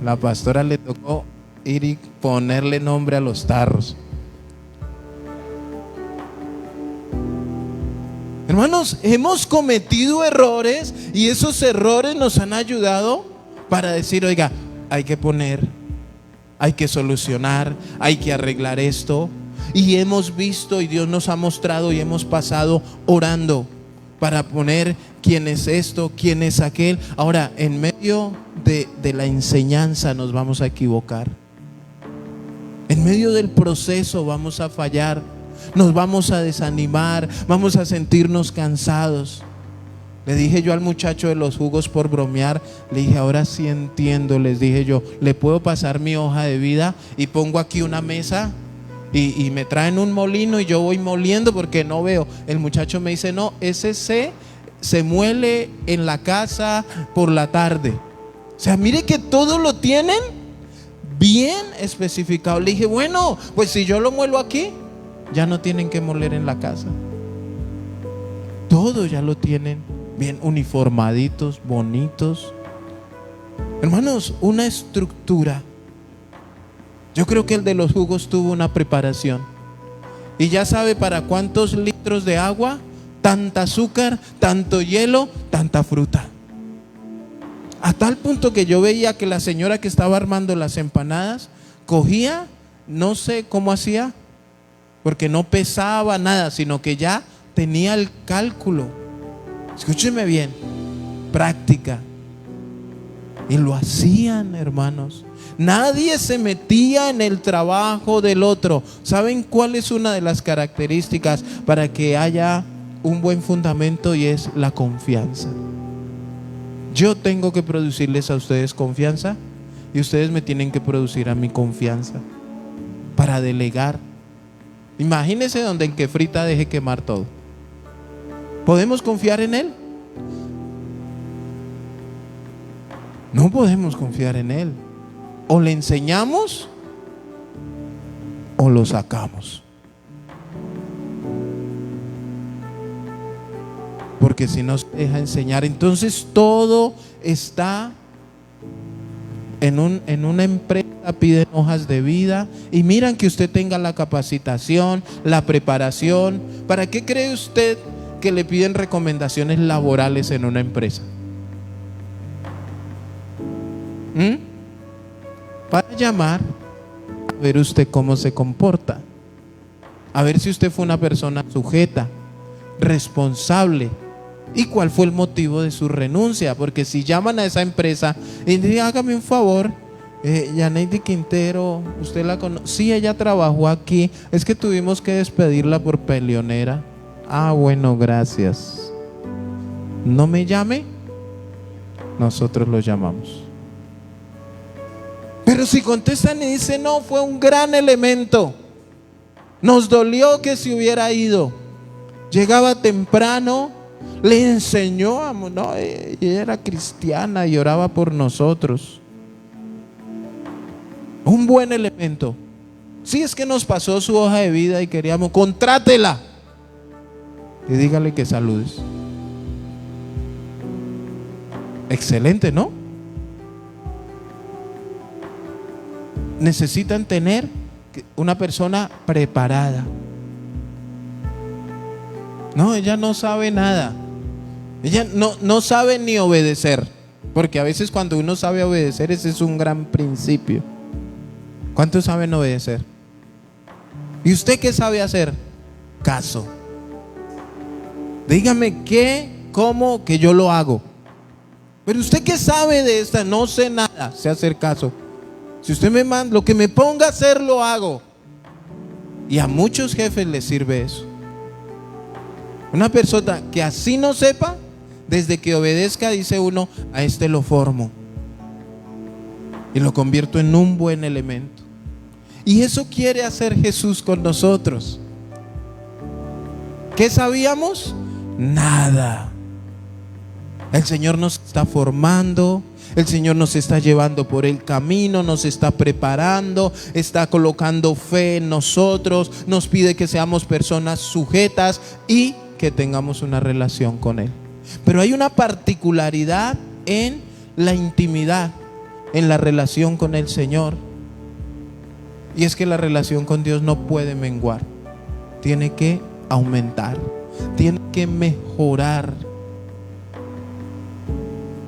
La pastora le tocó ir y ponerle nombre a los tarros. Hermanos, hemos cometido errores y esos errores nos han ayudado para decir, oiga, hay que poner, hay que solucionar, hay que arreglar esto. Y hemos visto y Dios nos ha mostrado y hemos pasado orando para poner quién es esto, quién es aquel. Ahora, en medio de la enseñanza nos vamos a equivocar. En medio del proceso vamos a fallar, nos vamos a desanimar, vamos a sentirnos cansados. Le dije yo al muchacho de los jugos por bromear, le dije, ahora sí entiendo, les dije yo, ¿le puedo pasar mi hoja de vida y pongo aquí una mesa? Y me traen un molino y yo voy moliendo porque no veo. El muchacho me dice, no, ese se muele en la casa por la tarde. O sea, mire que todo lo tienen bien especificado. Le dije, bueno, pues si yo lo muelo aquí, ya no tienen que moler en la casa. Todo ya lo tienen bien uniformaditos, bonitos. Hermanos, una estructura. Yo creo que el de los jugos tuvo una preparación y ya sabe para cuántos litros de agua tanta azúcar, tanto hielo, tanta fruta. A tal punto que yo veía que la señora que estaba armando las empanadas cogía, no sé cómo hacía, porque no pesaba nada, sino que ya tenía el cálculo. Escúcheme bien, práctica. Y lo hacían, hermanos. Nadie se metía en el trabajo del otro. ¿Saben cuál es una de las características para que haya un buen fundamento? Y es la confianza. Yo tengo que producirles a ustedes confianza y ustedes me tienen que producir a mí confianza para delegar. Imagínense donde el que frita deje quemar todo. ¿Podemos confiar en él? No podemos confiar en él. O le enseñamos o lo sacamos. Porque si nos deja enseñar, entonces todo está en una empresa, piden hojas de vida y miran que usted tenga la capacitación, la preparación. ¿Para qué cree usted que le piden recomendaciones laborales en una empresa? Para llamar a ver usted cómo se comporta, a ver si usted fue una persona sujeta, responsable, y cuál fue el motivo de su renuncia. Porque si llaman a esa empresa y dicen, hágame un favor, Yaneidi Quintero, ¿usted la conoce? Sí, ella trabajó aquí, es que tuvimos que despedirla por peleonera. Ah, bueno, gracias. No me llame, nosotros lo llamamos. Pero si contestan y dicen, no, fue un gran elemento, nos dolió que se hubiera ido, llegaba temprano, le enseñó, no, ella era cristiana y oraba por nosotros. Un buen elemento. Si es que nos pasó su hoja de vida y queríamos, contrátela y dígale que saludes. Excelente, ¿no? Necesitan tener una persona preparada. No, ella no sabe nada. Ella no sabe ni obedecer. Porque a veces cuando uno sabe obedecer, ese es un gran principio. ¿Cuántos saben obedecer? ¿Y usted qué sabe hacer? Caso. Dígame qué, cómo, que yo lo hago. Pero usted qué sabe de esta, no sé nada, sé hacer caso. Si usted me manda, lo que me ponga a hacer lo hago. Y a muchos jefes les sirve eso. Una persona que así no sepa, desde que obedezca, dice uno, a este lo formo y lo convierto en un buen elemento. Y eso quiere hacer Jesús con nosotros. ¿Qué sabíamos? Nada. El Señor nos está formando, el Señor nos está llevando por el camino, nos está preparando, está colocando fe en nosotros, nos pide que seamos personas sujetas y que tengamos una relación con Él. Pero hay una particularidad en la intimidad, en la relación con el Señor. Y es que la relación con Dios no puede menguar, tiene que aumentar, tiene que mejorar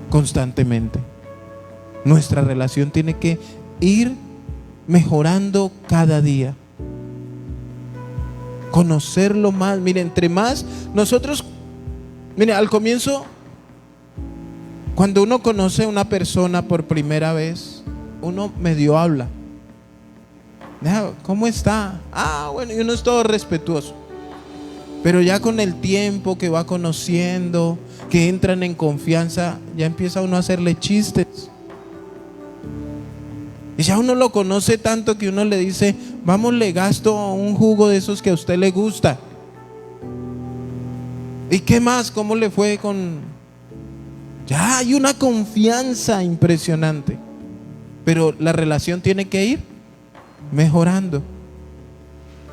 constantemente. Nuestra relación tiene que ir mejorando cada día. Conocerlo más. Mire, entre más nosotros, mire, al comienzo, cuando uno conoce a una persona por primera vez, uno medio habla. ¿Cómo está? Ah, bueno, y uno es todo respetuoso. Pero ya con el tiempo que va conociendo, que entran en confianza, ya empieza uno a hacerle chistes. Y ya uno lo conoce tanto que uno le dice, vamos, le gasto un jugo de esos que a usted le gusta. ¿Y qué más? ¿Cómo le fue con...? Ya hay una confianza impresionante. Pero la relación tiene que ir mejorando.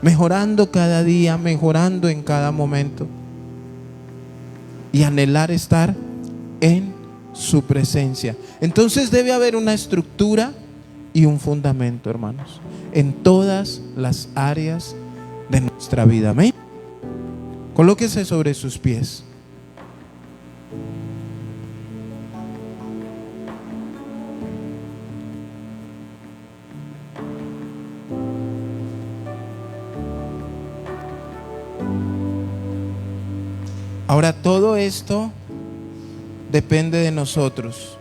Mejorando cada día, mejorando en cada momento. Y anhelar estar en su presencia. Entonces debe haber una estructura y un fundamento, hermanos, en todas las áreas de nuestra vida. Amén. Colóquese sobre sus pies. Ahora, todo esto depende de nosotros.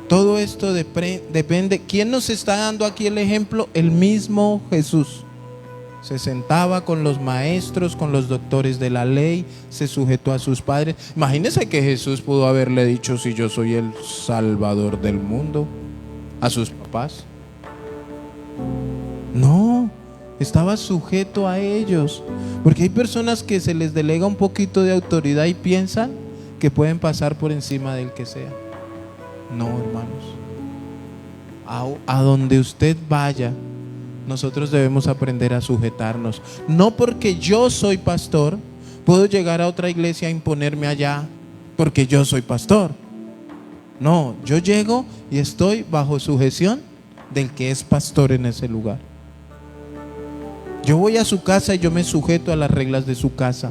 Todo esto depende. ¿Quién nos está dando aquí el ejemplo? El mismo Jesús. Se sentaba con los maestros, con los doctores de la ley, se sujetó a sus padres. Imagínense que Jesús pudo haberle dicho: si yo soy el Salvador del mundo, a sus papás. No, estaba sujeto a ellos. Porque hay personas que se les delega un poquito de autoridad y piensan que pueden pasar por encima del que sea. No, hermanos. A donde usted vaya, nosotros debemos aprender a sujetarnos. No porque yo soy pastor, puedo llegar a otra iglesia a imponerme allá porque yo soy pastor. No, yo llego y estoy bajo sujeción del que es pastor en ese lugar. Yo voy a su casa y yo me sujeto a las reglas de su casa.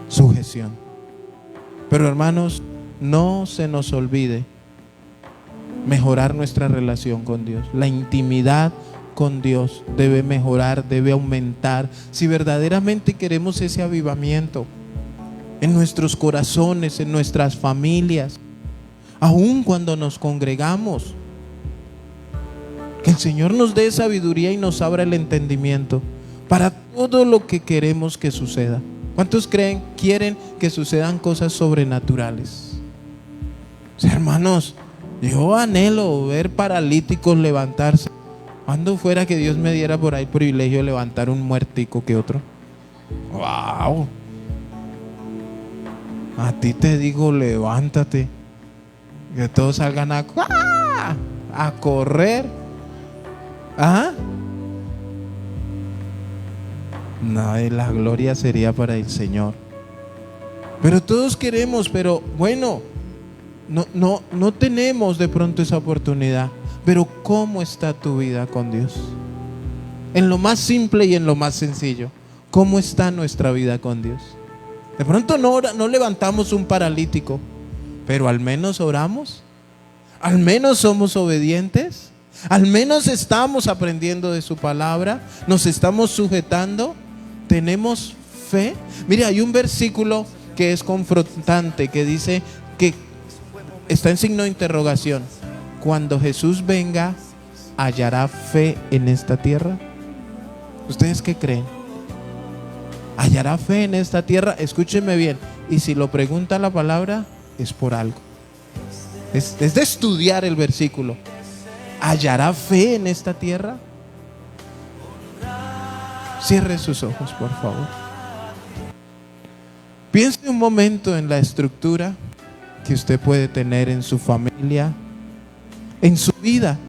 Sujeción. Pero hermanos, no se nos olvide mejorar nuestra relación con Dios. La intimidad con Dios debe mejorar, debe aumentar. Si verdaderamente queremos ese avivamiento en nuestros corazones, en nuestras familias, aun cuando nos congregamos, que el Señor nos dé sabiduría y nos abra el entendimiento para todo lo que queremos que suceda. ¿Cuántos quieren que sucedan cosas sobrenaturales? O sea, hermanos, yo anhelo ver paralíticos levantarse. Cuando fuera que Dios me diera por ahí el privilegio de levantar un muertico que otro. ¡Wow! A ti te digo, levántate. Que todos salgan a correr. ¿Ah? No, la gloria sería para el Señor. Pero todos queremos, pero bueno, no tenemos de pronto esa oportunidad. Pero ¿cómo está tu vida con Dios? En lo más simple y en lo más sencillo, ¿cómo está nuestra vida con Dios? De pronto no levantamos un paralítico, pero al menos oramos, al menos somos obedientes, al menos estamos aprendiendo de su palabra, nos estamos sujetando, tenemos fe. Mire, hay un versículo que es confrontante, que dice que está en signo de interrogación: cuando Jesús venga, ¿hallará fe en esta tierra? ¿Ustedes qué creen? ¿Hallará fe en esta tierra? Escúchenme bien, y si lo pregunta la palabra, es por algo. Es de estudiar el versículo. ¿Hallará fe en esta tierra? Cierre sus ojos, por favor. Piense un momento en la estructura que usted puede tener en su familia, en su vida.